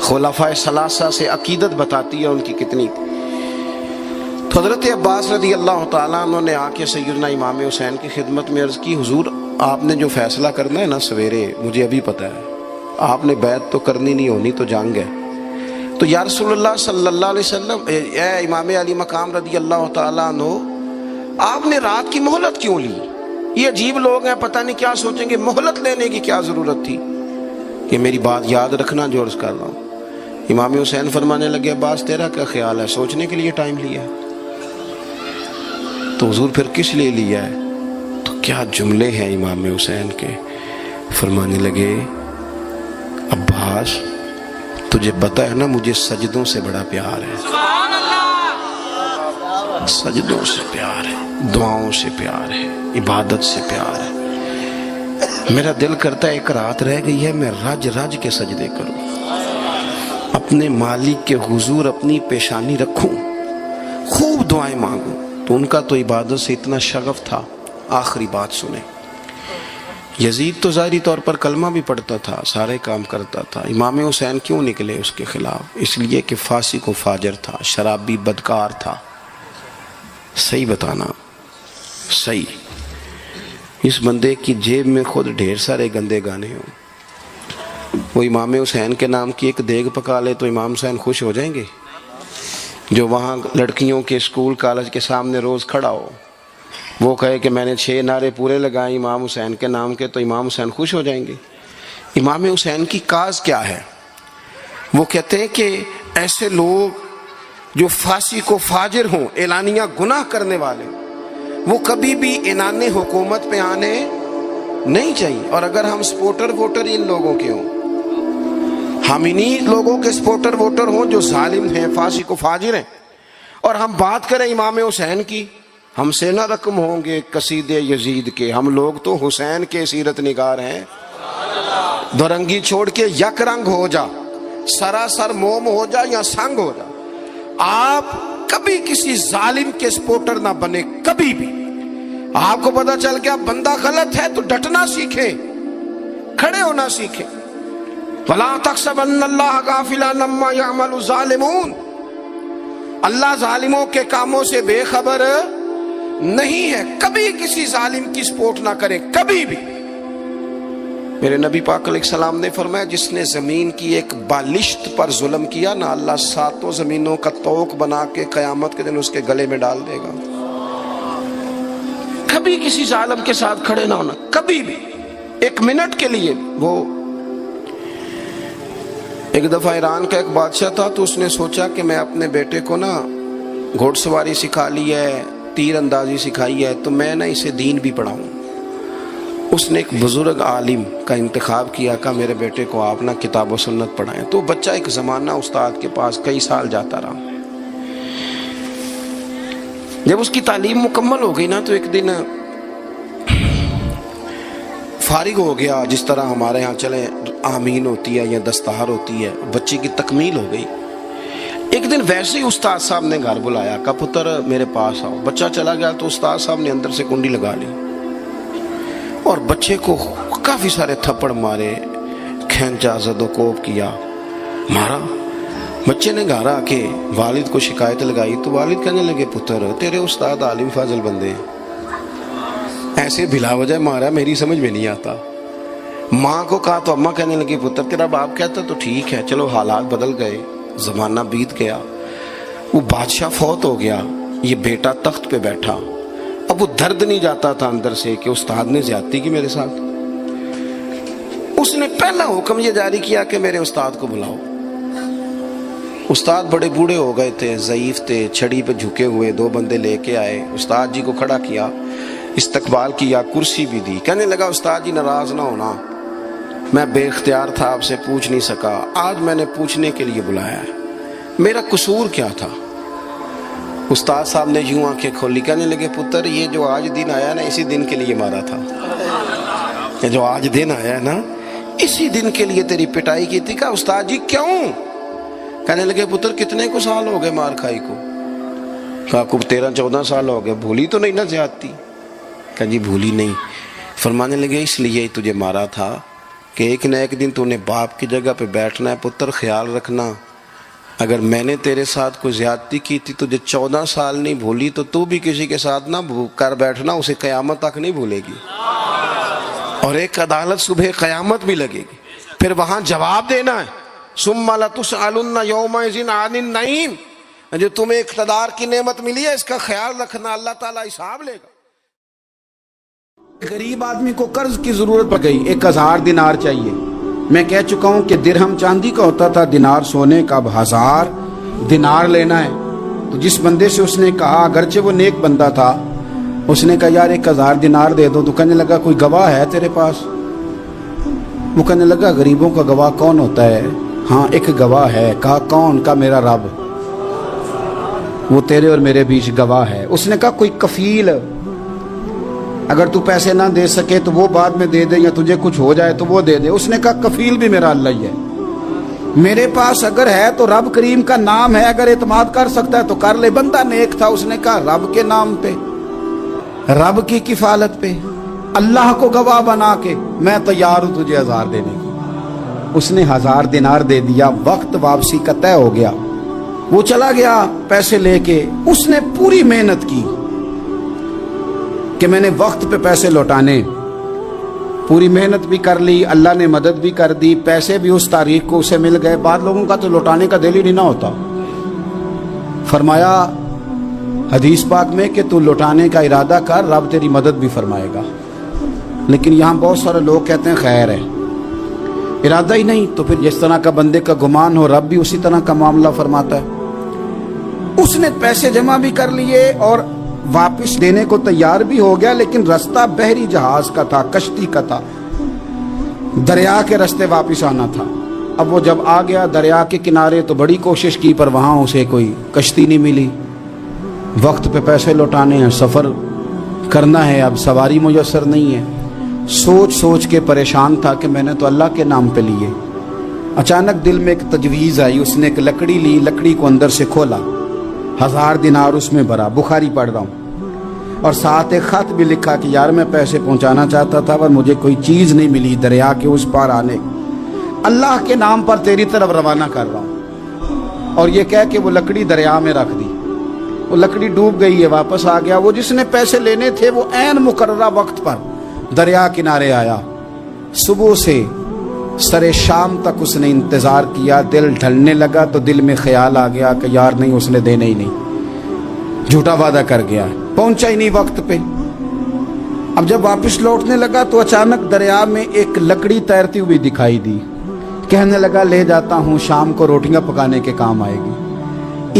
خلفائے ثلاثہ سے عقیدت بتاتی ہے ان کی کتنی تھی۔ تو حضرت عباس رضی اللہ تعالیٰ عنہ نے آ کے سیدنا امام حسین کی خدمت میں عرض کی، حضور آپ نے جو فیصلہ کرنا ہے نا سویرے، مجھے ابھی پتہ ہے، آپ نے بیعت تو کرنی نہیں، ہونی تو جنگ ہے۔ تو یا رسول اللہ صلی اللہ علیہ وسلم، اے امام علی مقام رضی اللہ تعالیٰ عنہ، آپ نے رات کی مہلت کیوں لی؟ یہ عجیب لوگ ہیں، پتہ نہیں کیا سوچیں گے، مہلت لینے کی کیا ضرورت تھی؟ کہ میری بات یاد رکھنا جو عرض کر رہا ہوں۔ امام حسین فرمانے لگے، عباس تیرا کیا خیال ہے، سوچنے کے لیے ٹائم لیا ہے تو حضور پھر کس لیے لیا ہے؟ تو کیا جملے ہیں امام حسین کے، فرمانے لگے، عباس تجھے پتا ہے نا مجھے سجدوں سے بڑا پیار ہے، سجدوں سے پیار ہے، دعاؤں سے پیار ہے، عبادت سے پیار ہے۔ میرا دل کرتا ہے ایک رات رہ گئی ہے، میں رج رج کے سجدے کروں، اپنے مالک کے حضور اپنی پیشانی رکھوں، خوب دعائیں مانگوں۔ تو ان کا تو عبادت سے اتنا شغف تھا۔ آخری بات سنیں، یزید تو ظاہری طور پر کلمہ بھی پڑھتا تھا، سارے کام کرتا تھا، امام حسین کیوں نکلے اس کے خلاف؟ اس لیے کہ فاسق و فاجر تھا، شرابی بدکار تھا۔ صحیح بتانا، صحیح، اس بندے کی جیب میں خود ڈھیر سارے گندے گانے ہوں، وہ امام حسین کے نام کی ایک دیگ پکا لے تو امام حسین خوش ہو جائیں گے؟ جو وہاں لڑکیوں کے اسکول کالج کے سامنے روز کھڑا ہو، وہ کہے کہ میں نے 6 نعرے پورے لگائے امام حسین کے نام کے، تو امام حسین خوش ہو جائیں گے؟ امام حسین کی کاز کیا ہے؟ وہ کہتے ہیں کہ ایسے لوگ جو فاسق و فاجر ہوں، اعلانیہ گناہ کرنے والے، وہ کبھی بھی عنان حکومت پہ آنے نہیں چاہیے۔ اور اگر ہم سپورٹر ووٹر ان لوگوں کے ہوں، ہم انہی لوگوں کے سپورٹر ووٹر ہوں جو ظالم ہیں، فاسق و فاجر ہیں، اور ہم بات کریں امام حسین کی، ہم سے نہ رقم ہوں گے قصید یزید کے، ہم لوگ تو حسین کے سیرت نگار ہیں۔ دورنگی چھوڑ کے یک رنگ ہو جا، سراسر موم ہو جا یا سنگ ہو جا، آپ کبھی کسی ظالم کے سپورٹر نہ بنے، کبھی بھی۔ آپ کو پتا چل گیا بندہ غلط ہے تو ڈٹنا سیکھیں، کھڑے ہونا سیکھیں۔ وَلَا تَحْسَبَنَّ اللَّهَ غَافِلًا عَمَّا يَعْمَلُ الظَّالِمُونَ، اللہ ظالموں کے کاموں سے بے خبر نہیں ہے۔ کبھی کسی ظالم کی سپورٹ نہ کریں، کبھی بھی۔ میرے نبی پاک علیہ السلام نے فرمایا، جس نے زمین کی ایک بالشت پر ظلم کیا نا، اللہ 7 زمینوں کا طوق بنا کے قیامت کے دن اس کے گلے میں ڈال دے گا۔ کبھی کسی ظالم کے ساتھ کھڑے نہ ہونا، کبھی بھی، ایک منٹ کے لیے۔ وہ ایک دفعہ ایران کا ایک بادشاہ تھا، تو اس نے سوچا کہ میں اپنے بیٹے کو نا گھوڑ سواری سکھا لی ہے، تیر اندازی سکھائی ہے، تو میں نا اسے دین بھی پڑھاؤں۔ اس نے ایک بزرگ عالم کا انتخاب کیا، کہا میرے بیٹے کو آپ نا کتاب و سنت پڑھائیں۔ تو بچہ ایک زمانہ استاد کے پاس کئی سال جاتا رہا۔ جب اس کی تعلیم مکمل ہو گئی نا، تو ایک دن فارغ ہو گیا، جس طرح ہمارے ہاں چلے آمین ہوتی ہے یا دستار ہوتی ہے، بچے کی تکمیل ہو گئی۔ ایک دن ویسے ہی استاد صاحب نے گھر بلایا، کہا پتر میرے پاس آؤ۔ بچہ چلا گیا تو استاد صاحب نے اندر سے کنڈی لگا لی اور بچے کو کافی سارے تھپڑ مارے، کھینچا، زد و کوب کیا، مارا۔ بچے نے گھر آ کے والد کو شکایت لگائی تو والد کہنے لگے، پتر تیرے استاد عالم فاضل بندے ہیں، ایسے بلا وجہ مارا، میری سمجھ میں نہیں آتا۔ ماں کو کہا تو اماں کہنے لگی، پتر تیرا باپ کہتا تو ٹھیک ہے، چلو حالات بدل گئے، زمانہ بیت گیا، وہ بادشاہ فوت ہو گیا، یہ بیٹا تخت پہ بیٹھا۔ اب وہ درد نہیں جاتا تھا اندر سے کہ استاد نے زیادتی کی میرے ساتھ۔ اس نے پہلا حکم یہ جاری کیا کہ میرے استاد کو بلاؤ۔ استاد بڑے بوڑھے ہو گئے تھے، ضعیف تھے، چھڑی پہ جھکے ہوئے، 2 بندے لے کے آئے، استاد جی کو کھڑا کیا، استقبال کیا، کرسی بھی دی۔ کہنے لگا، استاد جی ناراض نہ ہونا، میں بے اختیار تھا، آپ سے پوچھ نہیں سکا، آج میں نے پوچھنے کے لیے بلایا ہے، میرا قصور کیا تھا؟ استاد صاحب نے یوں آنکھیں کھولی، کہنے لگے پتر یہ جو آج دن آیا نا اسی دن کے لیے مارا تھا، یہ جو آج دن آیا نا اسی دن کے لیے تیری پٹائی کی تھی۔ کہا استاد جی کیوں؟ کہنے لگے پتر کتنے کو سال ہو گئے مار کھائی کو؟ کہا کو 13-14 سال ہو گئے، بھولی تو نہیں نا زیادتی؟ کہا جی بھولی نہیں۔ فرمانے لگے اس لیے تجھے مارا تھا کہ ایک نہ ایک دن تو نے باپ کی جگہ پہ بیٹھنا ہے، پتر خیال رکھنا اگر میں نے تیرے ساتھ کوئی زیادتی کی تھی تجھے 14 سال نہیں بھولی تو بھی کسی کے ساتھ نہ کر بیٹھنا، اسے قیامت تک نہیں بھولے گی، اور ایک عدالت صبح قیامت بھی لگے گی، پھر وہاں جواب دینا ہے ثم لتسألن یومئذ عن النعیم۔ جو تمہیں اقتدار کی نعمت ملی ہے اس کا خیال رکھنا، اللہ تعالیٰ حساب لے گا۔ غریب آدمی کو قرض کی ضرورت پڑ گئی، 1000 دینار چاہیے۔ میں کہہ چکا ہوں کہ درہم چاندی کا ہوتا تھا، دینار سونے کا، اب 1000 دینار لینا ہے۔ تو جس بندے سے اس نے کہا، اگرچہ وہ نیک بندہ تھا، اس نے کہا یار 1000 دینار دے دو، تو کہنے لگا کوئی گواہ ہے تیرے پاس؟ وہ کہنے لگا غریبوں کا گواہ کون ہوتا ہے؟ ہاں ایک گواہ ہے۔ کہا کون؟ کہا میرا رب، وہ تیرے اور میرے بیچ گواہ ہے۔ اس نے کہا کوئی کفیل، اگر تو پیسے نہ دے سکے تو وہ بعد میں دے دے، یا تجھے کچھ ہو جائے تو وہ دے دے۔ اس نے کہا کفیل بھی میرا اللہ ہی ہے، میرے پاس اگر ہے تو رب کریم کا نام ہے، اگر اعتماد کر سکتا ہے تو کر لے۔ بندہ نیک تھا، اس نے کہا رب کے نام پہ، رب کی کفالت پہ، اللہ کو گواہ بنا کے میں تیار ہوں تجھے 1000 دینے کو۔ اس نے 1000 دینار دے دیا، وقت واپسی کا طے ہو گیا، وہ چلا گیا پیسے لے کے۔ اس نے پوری محنت کی کہ میں نے وقت پہ پیسے لوٹانے، پوری محنت بھی کر لی، اللہ نے مدد بھی کر دی، پیسے بھی اس تاریخ کو اسے مل گئے۔ بعض لوگوں کا تو لوٹانے کا دل ہی نہیں نہ ہوتا۔ فرمایا حدیث پاک میں کہ تو لوٹانے کا ارادہ کر، رب تیری مدد بھی فرمائے گا۔ لیکن یہاں بہت سارے لوگ کہتے ہیں خیر ہے، ارادہ ہی نہیں، تو پھر جس طرح کا بندے کا گمان ہو رب بھی اسی طرح کا معاملہ فرماتا ہے۔ اس نے پیسے جمع بھی کر لیے اور واپس دینے کو تیار بھی ہو گیا، لیکن رستہ بحری جہاز کا تھا، کشتی کا تھا، دریا کے رستے واپس آنا تھا۔ اب وہ جب آ گیا دریا کے کنارے تو بڑی کوشش کی، پر وہاں اسے کوئی کشتی نہیں ملی۔ وقت پہ پیسے لوٹانے ہیں، سفر کرنا ہے، اب سواری میسر نہیں ہے۔ سوچ سوچ کے پریشان تھا کہ میں نے تو اللہ کے نام پہ لیے۔ اچانک دل میں ایک تجویز آئی، اس نے ایک لکڑی لی، لکڑی کو اندر سے کھولا، 1000 دینار اس میں بھرا، بخاری پڑھ رہا ہوں، اور ساتھ ایک خط بھی لکھا کہ یار میں پیسے پہنچانا چاہتا تھا پر مجھے کوئی چیز نہیں ملی دریا کے اس پار آنے، اللہ کے نام پر تیری طرف روانہ کر رہا ہوں۔ اور یہ کہہ کہ وہ لکڑی دریا میں رکھ دی، وہ لکڑی ڈوب گئی ہے، واپس آ گیا۔ وہ جس نے پیسے لینے تھے وہ عین مقررہ وقت پر دریا کنارے آیا۔ صبح سے سر شام تک اس نے انتظار کیا، دل ڈھلنے لگا تو دل میں خیال آ گیا کہ یار نہیں، اس نے دینے ہی نہیں، جھوٹا وعدہ کر گیا، پہنچا ہی نہیں وقت پہ۔ اب جب واپس لوٹنے لگا تو اچانک دریا میں ایک لکڑی تیرتی ہوئی دکھائی دی، کہنے لگا لے جاتا ہوں، شام کو روٹیاں پکانے کے کام آئے گی،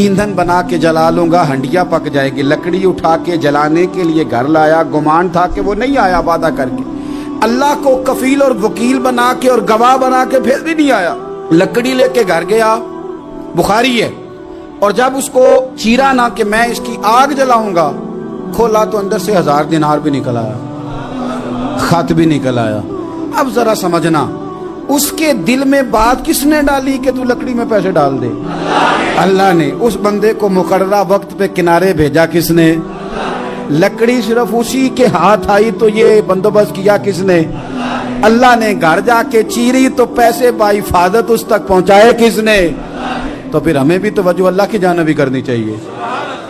ایندھن بنا کے جلا لوں گا، ہنڈیا پک جائے گی۔ لکڑی اٹھا کے جلانے کے لیے گھر لایا، گمان تھا کہ وہ نہیں آیا وعدہ کر کے، اللہ کو کفیل اور وکیل بنا کے اور گواہ بنا کے پھر بھی نہیں آیا۔ لکڑی لے کے گھر گیا، بخاری ہے، اور جب اس کو چیرا نہ کہ میں اس کی آگ جلاؤں گا، کھولا تو اندر سے 1000 دینار بھی نکل آیا، خط بھی نکل آیا۔ اب ذرا سمجھنا، اس کے دل میں بات کس نے ڈالی کہ تو لکڑی میں پیسے ڈال دے؟ اللہ نے۔ اس بندے کو مقررہ وقت پہ کنارے بھیجا کس نے؟ لکڑی صرف اسی کے ہاتھ آئی تو یہ بندوبست کیا کس نے؟ اللہ نے۔ گھر جا کے چیری تو پیسے بحفاظت اس تک پہنچائے کس نے؟ تو پھر ہمیں بھی توجہ اللہ کی جانب بھی کرنی چاہیے،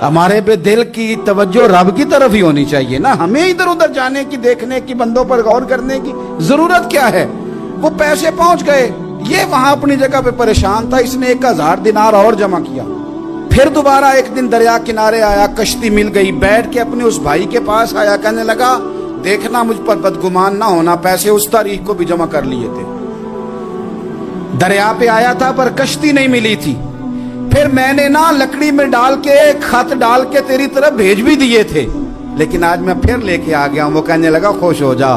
ہمارے پہ دل کی توجہ رب کی طرف ہی ہونی چاہیے نا، ہمیں ادھر ادھر جانے کی، دیکھنے کی، بندوں پر غور کرنے کی ضرورت کیا ہے؟ وہ پیسے پہنچ گئے، یہ وہاں اپنی جگہ پہ پریشان تھا، اس نے 1000 دینار اور جمع کیا۔ پھر دوبارہ ایک دن دریا کنارے آیا، کشتی مل گئی، بیٹھ کے اپنے اس بھائی کے پاس آیا، کہنے لگا دیکھنا مجھ پر بدگمان نہ ہونا، پیسے اس تاریخ کو بھی جمع کر لیے تھے، دریا پہ آیا تھا پر کشتی نہیں ملی تھی، پھر میں نے نا لکڑی میں ڈال کے خط ڈال کے تیری طرف بھیج بھی دیے تھے، لیکن آج میں پھر لے کے آ گیا ہوں۔ وہ کہنے لگا خوش ہو جا،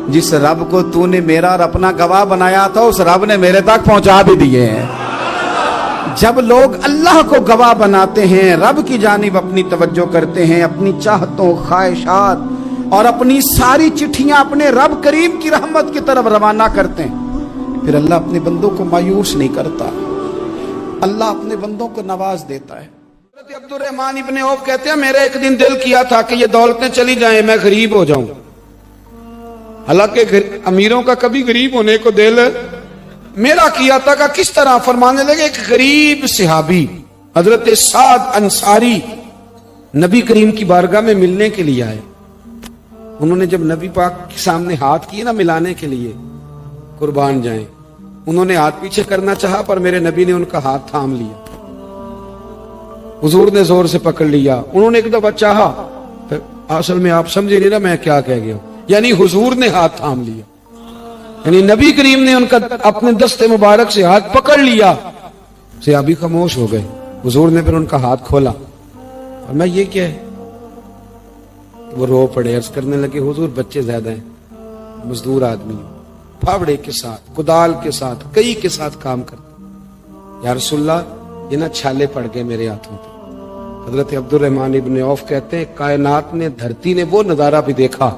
جس رب کو تو نے میرا اور اپنا گواہ بنایا تھا اس رب نے میرے تک پہنچا بھی دیے ہیں۔ جب لوگ اللہ کو گواہ بناتے ہیں، رب کی جانب اپنی توجہ کرتے ہیں، اپنی چاہتوں، خواہشات اور اپنی ساری چٹھیاں اپنے رب کریم کی رحمت کی طرف روانہ کرتے ہیں، پھر اللہ اپنے بندوں کو مایوس نہیں کرتا، اللہ اپنے بندوں کو نواز دیتا ہے۔ حضرت عبد الرحمن ابن عوف کہتے ہیں میرا ایک دن دل کیا تھا کہ یہ دولتیں چلی جائیں، میں غریب ہو جاؤں۔ حالانکہ امیروں کا کبھی غریب ہونے کو دل میرا کیا تھا کہ کس طرح؟ فرمانے لگے ایک غریب صحابی حضرت سعد انصاری نبی کریم کی بارگاہ میں ملنے کے لیے آئے۔ انہوں نے جب نبی پاک کے سامنے ہاتھ کیے نا ملانے کے لیے، قربان جائیں، انہوں نے ہاتھ پیچھے کرنا چاہا پر میرے نبی نے ان کا ہاتھ تھام لیا، حضور نے زور سے پکڑ لیا۔ انہوں نے ایک دفعہ چاہا، پھر اصل میں آپ سمجھے نہیں نا میں کیا کہہ گیا ہوں، یعنی حضور نے ہاتھ تھام لیا، یعنی نبی کریم نے ان کا اپنے دست مبارک سے ہاتھ پکڑ لیا۔ صحابی خاموش ہو گئے، حضور نے پھر ان کا ہاتھ کھولا، اور میں یہ کیا ہے؟ وہ رو پڑے، عرض کرنے لگے حضور بچے زیادہ ہیں، مزدور آدمی ہیں، پھاوڑے کے ساتھ، کدال کے ساتھ، کئی کے ساتھ کام کرتے، یا رسول اللہ یہ نہ چھالے پڑ گئے میرے ہاتھوں پہ۔ حضرت عبد الرحمن ابن عوف کہتے ہیں کائنات نے، دھرتی نے وہ نظارہ بھی دیکھا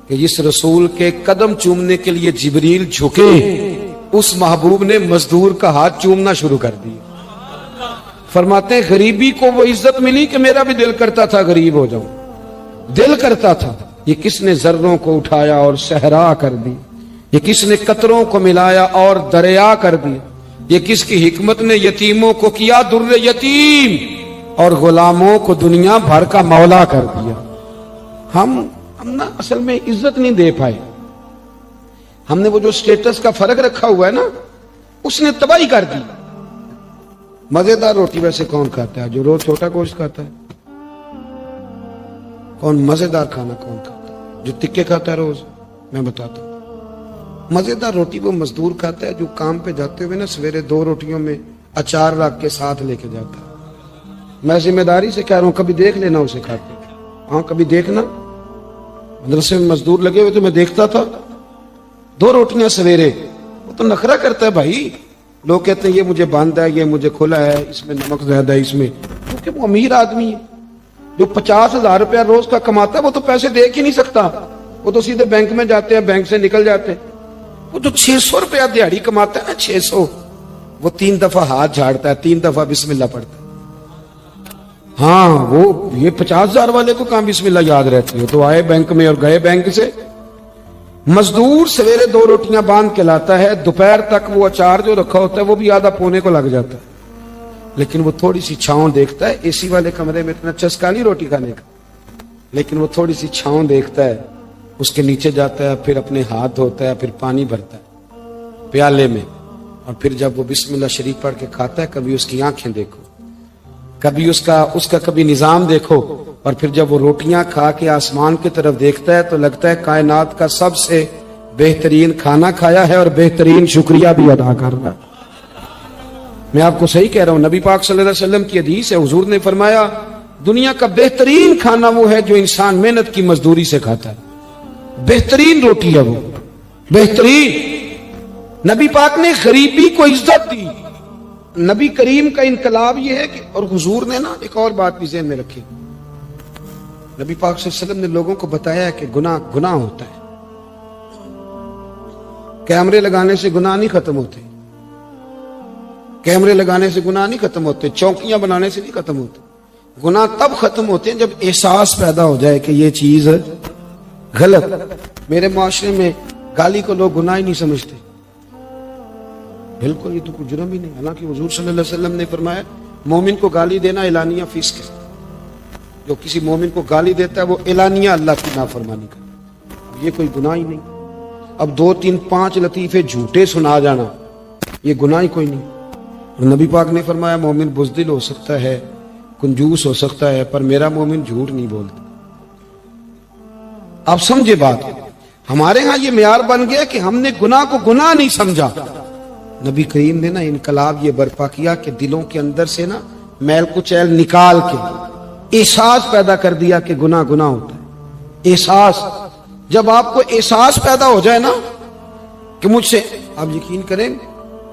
کہ جس رسول کے قدم چومنے کے لیے جبریل جھکے، اس محبوب نے مزدور کا ہاتھ چومنا شروع کر دیا۔ فرماتے ہیں غریبی کو وہ عزت ملی کہ میرا بھی دل کرتا تھا غریب ہو جاؤں، دل کرتا تھا یہ کس نے ذروں کو اٹھایا اور صحرا کر دی، یہ کس نے قطروں کو ملایا اور دریا کر دی، یہ کس کی حکمت نے یتیموں کو کیا در یتیم اور غلاموں کو دنیا بھر کا مولا کر دیا۔ ہم نا اصل میں عزت نہیں دے پائے، ہم نے وہ جو سٹیٹس کا فرق رکھا ہوا ہے نا، اس نے تباہی کر دی۔ مزیدار روٹی ویسے کون کھاتا ہے؟ جو روز چھوٹا گوشت کھاتا ہے؟ کون مزیدار کھانا کون کھاتا ہے؟ جو تکے کھاتا ہے روز؟ میں بتاتا ہوں، مزیدار روٹی وہ مزدور کھاتا ہے جو کام پہ جاتے ہوئے نا سویرے 2 روٹیوں میں اچار رکھ کے ساتھ لے کے جاتا ہے۔ میں ذمہ داری سے کہہ رہا ہوں، کبھی دیکھ لینا اسے کھاتے، ہاں کبھی دیکھنا، مدرسے میں مزدور لگے ہوئے تو میں دیکھتا تھا 2 روٹیاں سویرے، وہ تو نخرہ کرتا ہے بھائی، لوگ کہتے ہیں یہ مجھے باندھا ہے، یہ مجھے کھلا ہے، اس میں نمک زیادہ ہے، اس میں، کیونکہ وہ امیر آدمی ہے جو 50,000 روپیہ روز کا کماتا ہے، وہ تو پیسے دیکھ ہی نہیں سکتا، وہ تو سیدھے بینک میں جاتے ہیں، بینک سے نکل جاتے ہیں۔ وہ جو 600 روپیہ دیہڑی کماتا ہے نا، 600، وہ 3 دفعہ ہاتھ جھاڑتا ہے، 3 دفعہ بسم اللہ پڑھتا ہے۔ ہاں وہ یہ 50,000 والے کو کہاں بسم اللہ یاد رہتی ہے، تو آئے بینک میں اور گئے بینک سے۔ مزدور سویرے 2 روٹیاں باندھ کے لاتا ہے، دوپہر تک وہ اچار جو رکھا ہوتا ہے وہ بھی آدھا پونے کو لگ جاتا ہے، لیکن وہ تھوڑی سی چھاؤں دیکھتا ہے، اے سی والے کمرے میں اتنا چسکا نہیں روٹی کھانے کا، لیکن وہ تھوڑی سی چھاؤں دیکھتا ہے، اس کے نیچے جاتا ہے، پھر اپنے ہاتھ دھوتا ہے، پھر پانی بھرتا ہے پیالے میں، اور پھر جب وہ بسم اللہ شریف پڑھ کے کھاتا ہے، کبھی اس کی آنکھیں دیکھو، کبھی اس کا کبھی نظام دیکھو، اور پھر جب وہ روٹیاں کھا کے آسمان کی طرف دیکھتا ہے تو لگتا ہے کائنات کا سب سے بہترین کھانا کھایا ہے اور بہترین شکریہ بھی ادا کر رہا ہے۔ میں آپ کو صحیح کہہ رہا ہوں، نبی پاک صلی اللہ علیہ وسلم کی حدیث ہے، حضور نے فرمایا دنیا کا بہترین کھانا وہ ہے جو انسان محنت کی مزدوری سے کھاتا ہے، بہترین روٹی ہے وہ، بہترین۔ نبی پاک نے غریبی کو عزت دی۔ نبی کریم کا انقلاب یہ ہے کہ، اور حضور نے نا ایک اور بات بھی ذہن میں رکھی، نبی پاک صلی اللہ علیہ وسلم نے لوگوں کو بتایا کہ گناہ ہوتا ہے، کیمرے لگانے سے گناہ نہیں ختم ہوتے، کیمرے لگانے سے گناہ نہیں ختم ہوتے، چوکیاں بنانے سے نہیں ختم ہوتے، گناہ تب ختم ہوتے ہیں جب احساس پیدا ہو جائے کہ یہ چیز غلط۔ میرے معاشرے میں گالی کو لوگ گناہ ہی نہیں سمجھتے، بالکل یہ تو کوئی جرم ہی نہیں، حالانکہ حضور صلی اللہ علیہ وسلم نے فرمایا مومن کو گالی دینا اعلانیہ فسق ہے، جو کسی مومن کو گالی دیتا ہے وہ اعلانیہ اللہ کی نافرمانی کرتا ہے، یہ کوئی گناہ ہی نہیں۔ اب 2 3 5 لطیفے جھوٹے سنا جانا یہ گناہ ہی کوئی نہیں۔ اور نبی پاک نے فرمایا مومن بزدل ہو سکتا ہے، کنجوس ہو سکتا ہے، پر میرا مومن جھوٹ نہیں بولتا۔ آپ سمجھے بات، ہمارے ہاں یہ معیار بن گیا کہ ہم نے گناہ کو گناہ نہیں سمجھا۔ نبی کریم نے نا انقلاب یہ برپا کیا کہ دلوں کے اندر سے نا میل کچیل نکال کے احساس پیدا کر دیا کہ گناہ ہوتا ہے۔ احساس، جب آپ کو احساس پیدا ہو جائے نا کہ مجھ سے، آپ یقین کریں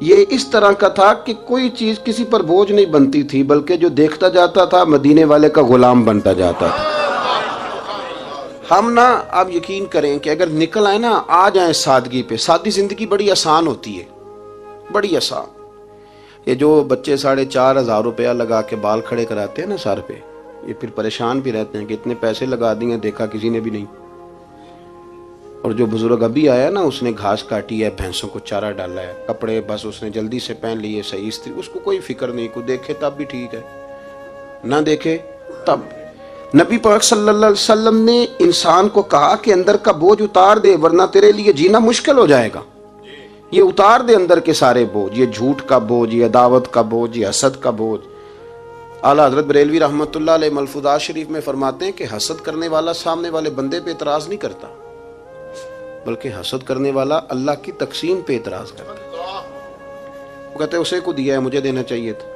یہ اس طرح کا تھا کہ کوئی چیز کسی پر بوجھ نہیں بنتی تھی، بلکہ جو دیکھتا جاتا تھا مدینے والے کا غلام بنتا جاتا تھا۔ ہم نا آپ یقین کریں کہ اگر نکل آئے نا، آ جائیں سادگی پہ، سادی زندگی بڑی آسان ہوتی ہے، بڑی آسان۔ یہ جو بچے 4,500 روپیہ لگا کے بال کھڑے کراتے ہیں نا سر پہ، یہ پھر پریشان بھی رہتے ہیں کہ اتنے پیسے لگا دیے، دیکھا کسی نے بھی نہیں۔ اور جو بزرگ ابھی آیا نا، اس نے گھاس کاٹی ہے، بھینسوں کو چارہ ڈالا ہے، کپڑے بس اس نے جلدی سے پہن لیے، صحیح استری، اس کو کوئی فکر نہیں، کوئی دیکھے تب بھی ٹھیک ہے، نہ دیکھے تب۔ نبی پاک صلی اللہ علیہ وسلم نے انسان کو کہا کہ اندر کا بوجھ اتار دے، ورنہ تیرے لیے جینا مشکل ہو جائے گا۔ یہ اتار دے اندر کے سارے بوجھ، یہ جھوٹ کا بوجھ، یہ عداوت کا بوجھ، یہ حسد کا بوجھ۔ اعلیٰ حضرت بریلوی رحمۃ اللہ علیہ ملفوظات شریف میں فرماتے ہیں کہ حسد کرنے والا سامنے والے بندے پہ اعتراض نہیں کرتا، بلکہ حسد کرنے والا اللہ کی تقسیم پہ اعتراض کرتا ہے۔ وہ کہتے ہیں اسے کو دیا ہے، مجھے دینا چاہیے تھا۔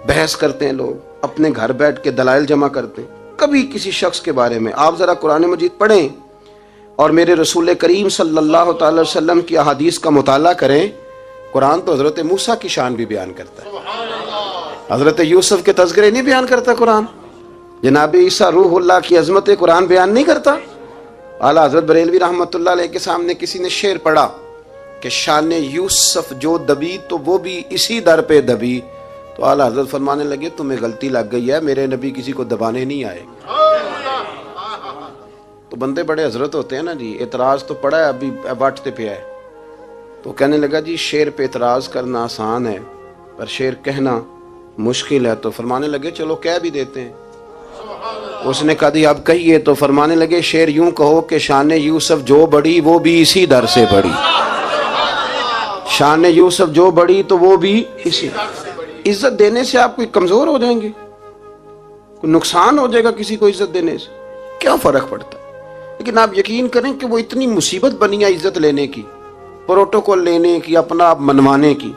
بحث کرتے ہیں لوگ، اپنے گھر بیٹھ کے دلائل جمع کرتے ہیں۔ کبھی کسی شخص کے بارے میں آپ ذرا قرآن مجید پڑھیں اور میرے رسول کریم صلی اللہ تعالی وسلم کی احادیث کا مطالعہ کریں۔ قرآن تو حضرت موسیٰ کی شان بھی بیان کرتا ہے، حضرت یوسف کے تذکرے نہیں بیان کرتا قرآن، جناب عیسیٰ روح اللہ کی عظمت قرآن بیان نہیں کرتا۔ اعلیٰ حضرت بریلوی رحمۃ اللہ علیہ کے سامنے کسی نے شعر پڑھا کہ شان یوسف جو دبی تو وہ بھی اسی در پہ دبی، تو اعلیٰ حضرت فرمانے لگے تمہیں غلطی لگ گئی ہے، میرے نبی کسی کو دبانے نہیں آئے۔ تو بندے بڑے حضرت ہوتے ہیں نا جی، اعتراض تو پڑا ہے، ابھی واٹتے پہ ہے، تو کہنے لگا جی شعر پہ اعتراض کرنا آسان ہے پر شعر کہنا مشکل ہے، تو فرمانے لگے چلو کہہ بھی دیتے ہیں۔ اس نے کہا دی اب کہیے، تو فرمانے لگے شعر یوں کہو کہ شان یوسف جو بڑی وہ بھی اسی در سے بڑی، شان یوسف جو بڑی تو وہ بھی اسی۔ عزت دینے سے آپ کوئی کمزور ہو جائیں گے؟ کوئی نقصان ہو جائے گا کسی کو عزت دینے سے؟ کیا فرق پڑتا ہے؟ لیکن آپ یقین کریں کہ وہ اتنی مصیبت بنی ہے عزت لینے کی، پروٹوکول لینے کی، اپنا آپ منوانے کی،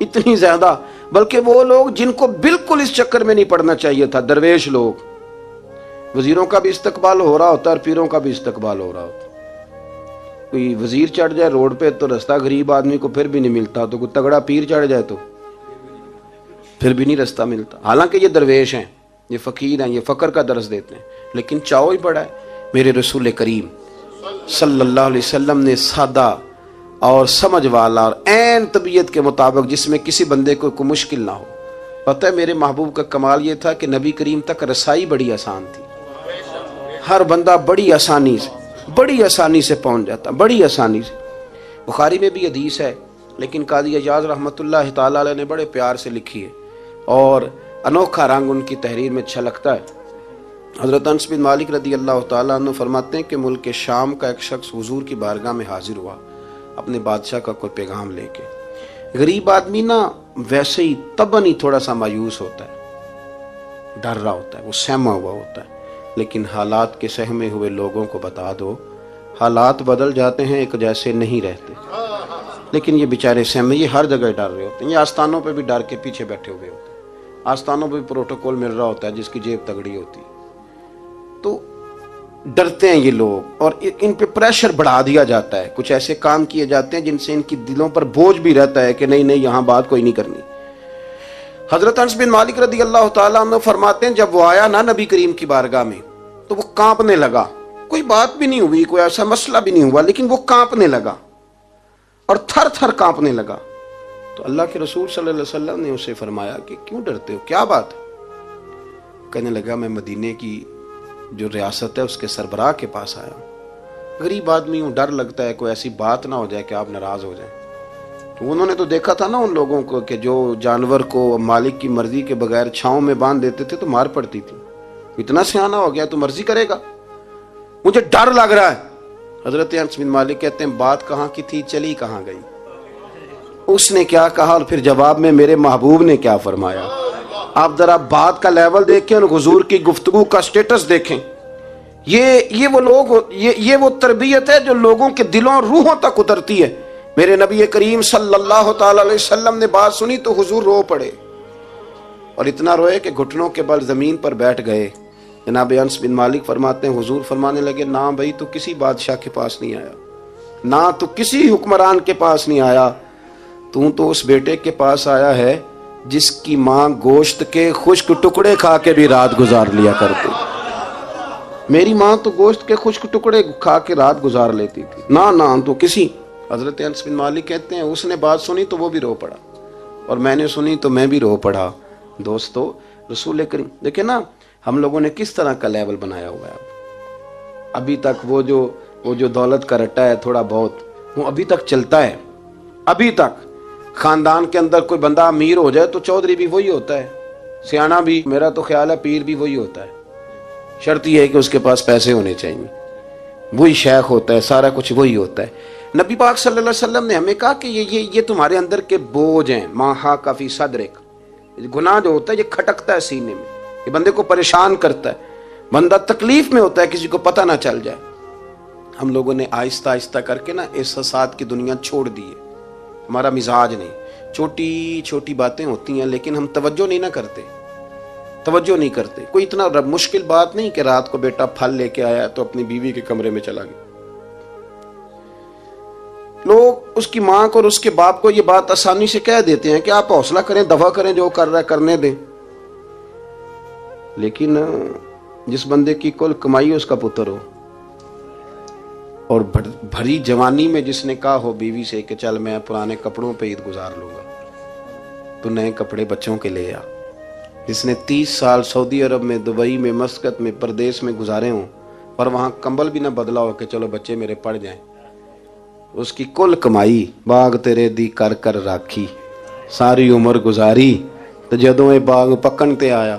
اتنی زیادہ، بلکہ وہ لوگ جن کو بالکل اس چکر میں نہیں پڑنا چاہیے تھا، درویش لوگ، وزیروں کا بھی استقبال ہو رہا ہوتا ہے اور پیروں کا بھی استقبال ہو رہا ہوتا ہے۔ کوئی وزیر چڑھ جائے روڈ پہ تو رستہ غریب آدمی کو پھر بھی نہیں ملتا، تو کوئی تگڑا پیر چڑھ جائے تو پھر بھی نہیں رستہ ملتا، حالانکہ یہ درویش ہیں، یہ فقیر ہیں، یہ فقر کا درس دیتے ہیں، لیکن چاؤ ہی بڑا ہے۔ میرے رسول کریم صلی اللہ علیہ وسلم نے سادہ اور سمجھ والا اور عین طبیعت کے مطابق، جس میں کسی بندے کو کوئی مشکل نہ ہو۔ پتہ ہے میرے محبوب کا کمال یہ تھا کہ نبی کریم تک رسائی بڑی آسان تھی، ہر بندہ بڑی آسانی سے پہنچ جاتا، بڑی آسانی سے۔ بخاری میں بھی حدیث ہے، لیکن قاضی اعجاز رحمۃ اللہ تعالی علیہ نے بڑے پیار سے لکھی ہے اور انوکھا رنگ ان کی تحریر میں چھلکتا ہے۔ حضرت انس بن مالک رضی اللہ تعالیٰ عنہ فرماتے ہیں کہ ملک شام کا ایک شخص حضور کی بارگاہ میں حاضر ہوا اپنے بادشاہ کا کوئی پیغام لے کے۔ غریب آدمی نا ویسے ہی طبعاً ہی تھوڑا سا مایوس ہوتا ہے، ڈر رہا ہوتا ہے، وہ سہما ہوا ہوتا ہے، لیکن حالات کے سہمے ہوئے لوگوں کو بتا دو، حالات بدل جاتے ہیں، ایک جیسے نہیں رہتے۔ لیکن یہ بیچارے سہمے، یہ ہر جگہ ڈر رہے ہوتے ہیں، یہ آستانوں پہ بھی ڈر کے پیچھے بیٹھے ہوئے ہوتے ہیں، آستانوں پہ بھی پروٹوکول مل رہا ہوتا ہے جس کی جیب تگڑی ہوتی ہے، تو ڈرتے ہیں یہ لوگ، اور ان پہ پریشر بڑھا دیا جاتا ہے، کچھ ایسے کام کیے جاتے ہیں جن سے ان کی دلوں پر بوجھ بھی رہتا ہے کہ نہیں یہاں بات کوئی نہیں کرنی۔ حضرت انس بن مالک رضی اللہ تعالیٰ عنہ فرماتے ہیں جب وہ آیا نا نبی کریم کی بارگاہ میں تو وہ کانپنے لگا، کوئی بات بھی نہیں ہوئی، کوئی ایسا مسئلہ بھی نہیں ہوا، لیکن وہ کانپنے لگا اور تھر تھر کانپنے لگا۔ تو اللہ کے رسول صلی اللہ علیہ وسلم نے اسے فرمایا کہ کیوں ڈرتے ہو، کیا بات ہے؟ کہنے لگا میں مدینے کی جو ریاست ہے اس کے سربراہ کے پاس آیا ہوں، غریب آدمی ہوں، ڈر لگتا ہے کوئی ایسی بات نہ ہو جائے کہ آپ ناراض ہو جائیں۔ تو انہوں نے تو دیکھا تھا نا ان لوگوں کو کہ جو جانور کو مالک کی مرضی کے بغیر چھاؤں میں باندھ دیتے تھے تو مار پڑتی تھی، اتنا سیانہ ہو گیا تو مرضی کرے گا، مجھے ڈر لگ رہا ہے۔ حضرت انس بن مالک کہتے ہیں بات کہاں کی تھی، چلی کہاں گئی؟ اس نے کیا کہا اور پھر جواب میں میرے محبوب نے کیا فرمایا؟ آپ ذرا بات کا لیول دیکھیں اور حضور کی گفتگو کا سٹیٹس دیکھیں۔ یہ وہ لوگ، یہ وہ تربیت ہے جو لوگوں کے دلوں روحوں تک اترتی ہے۔ میرے نبی کریم صلی اللہ تعالی علیہ وسلم نے بات سنی تو حضور رو پڑے، اور اتنا روئے کہ گھٹنوں کے بل زمین پر بیٹھ گئے۔ جناب انس بن مالک فرماتے ہیں حضور فرمانے لگے نہ بھائی تو کسی بادشاہ کے پاس نہیں آیا، نہ تو کسی حکمران کے پاس نہیں آیا، تو اس بیٹے کے پاس آیا ہے جس کی ماں گوشت کے خشک ٹکڑے کھا کے بھی رات گزار لیا کرتی. میری ماں تو گوشت کے خشک ٹکڑے کھا کے رات گزار لیتی تھی. نہ تو کسی. حضرت انس بن مالک کہتے ہیں اس نے بات سنی تو وہ بھی رو پڑا, اور میں نے سنی تو میں بھی رو پڑا. دوستو, رسول کریم دیکھیں نا ہم لوگوں نے کس طرح کا لیول بنایا ہوا ہے. ابھی تک وہ جو دولت کا رٹا ہے تھوڑا بہت, وہ ابھی تک چلتا ہے. ابھی تک خاندان کے اندر کوئی بندہ امیر ہو جائے تو چودھری بھی وہی ہوتا ہے, سیانا بھی, میرا تو خیال ہے پیر بھی وہی ہوتا ہے. شرط یہ ہے کہ اس کے پاس پیسے ہونے چاہیے. وہی شیخ ہوتا ہے, سارا کچھ وہی ہوتا ہے. نبی پاک صلی اللہ علیہ وسلم نے ہمیں کہا کہ یہ تمہارے اندر کے بوجھ ہیں. ماہا کافی صدرک, گناہ جو ہوتا ہے یہ کھٹکتا ہے سینے میں, یہ بندے کو پریشان کرتا ہے, بندہ تکلیف میں ہوتا ہے کسی کو پتہ نہ چل جائے. ہم لوگوں نے آہستہ آہستہ کر کے نا احساسات کی دنیا چھوڑ دی ہے. ہمارا مزاج نہیں, چھوٹی چھوٹی باتیں ہوتی ہیں لیکن ہم توجہ نہیں نہ کرتے. کوئی اتنا مشکل بات نہیں کہ رات کو بیٹا پھل لے کے آیا تو اپنی بیوی کے کمرے میں چلا گیا. لوگ اس کی ماں کو اور اس کے باپ کو یہ بات آسانی سے کہہ دیتے ہیں کہ آپ حوصلہ کریں, دفع کریں, جو کر رہا ہے کرنے دیں. لیکن جس بندے کی کل کمائی اس کا پتر ہو, اور بھری جوانی میں جس نے کہا ہو بیوی سے کہ چل میں پرانے کپڑوں پہ عید گزار لوں گا, تو نئے کپڑے بچوں کے لے آ. جس نے 30 سال سعودی عرب میں, دبئی میں, مسقط میں, پردیس میں گزارے ہوں اور وہاں کمبل بھی نہ بدلا ہو کہ چلو بچے میرے پڑ جائیں, اس کی کل کمائی باغ تیرے دی کر کر راکھی, ساری عمر گزاری تو جدوں یہ باغ پکن تے آیا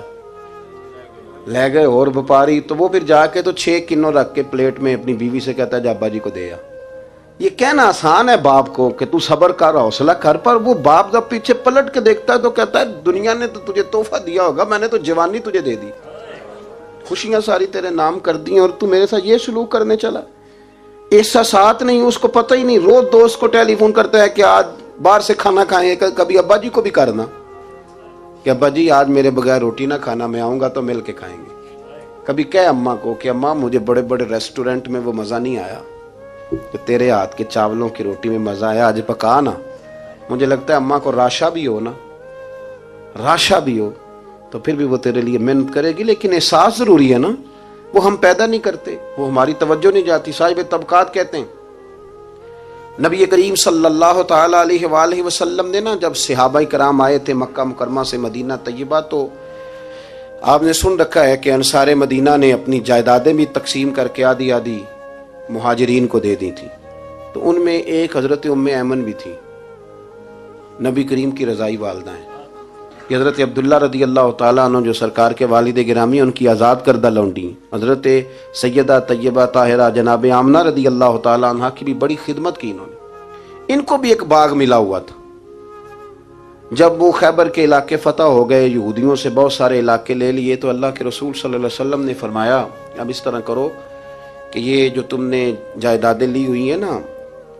لے گئے اور وپاری, تو وہ پھر جا کے تو 6 کنو رکھ کے پلیٹ میں اپنی بیوی سے کہتا ہے جا ابا جی کو دے آ. یہ کہنا آسان ہے باپ کو کہ تو صبر کر, حوصلہ کر, پر وہ باپ جب پیچھے پلٹ کے دیکھتا ہے تو کہتا ہے دنیا نے تو تجھے تحفہ دیا ہوگا, میں نے تو جوانی تجھے دے دی, خوشیاں ساری تیرے نام کر دی, اور تو میرے ساتھ یہ سلوک کرنے چلا. احساسات نہیں, اس کو پتہ ہی نہیں. روز دوست کو ٹیلی فون کرتا ہے کہ آج باہر سے کھانا کھائیں. کبھی ابا جی کو بھی کرنا کہ ابا جی آج میرے بغیر روٹی نہ کھانا, میں آؤں گا تو مل کے کھائیں گے. کبھی کہے اماں کو کہ اماں مجھے بڑے بڑے ریسٹورنٹ میں وہ مزہ نہیں آیا کہ تیرے ہاتھ کے چاولوں کی روٹی میں مزہ آیا, آج پکا نا. مجھے لگتا ہے اماں کو راشا بھی ہو تو پھر بھی وہ تیرے لیے محنت کرے گی. لیکن احساس ضروری ہے نا, وہ ہم پیدا نہیں کرتے, وہ ہماری توجہ نہیں جاتی. صاحب طبقات کہتے ہیں نبی کریم صلی اللہ تعالی علیہ وآلہ وسلم نے نا جب صحابہ کرام آئے تھے مکہ مکرمہ سے مدینہ طیبہ, تو آپ نے سن رکھا ہے کہ انصار مدینہ نے اپنی جائیدادیں بھی تقسیم کر کے آدھی آدھی مہاجرین کو دے دی تھی. تو ان میں ایک حضرت ام ایمن بھی تھی, نبی کریم کی رضائی والدہ ہیں. یہ حضرت عبداللہ رضی اللہ تعالیٰ عنہ جو سرکار کے والد گرامی, ان کی آزاد کردہ لونڈی حضرت سیدہ طیبہ طاہرہ جناب آمنہ رضی اللہ تعالیٰ عنہ کی بھی بڑی خدمت کی انہوں نے. ان کو بھی ایک باغ ملا ہوا تھا. جب وہ خیبر کے علاقے فتح ہو گئے, یہودیوں سے بہت سارے علاقے لے لیے, تو اللہ کے رسول صلی اللہ علیہ وسلم نے فرمایا اب اس طرح کرو کہ یہ جو تم نے جائیدادیں لی ہوئی ہیں نا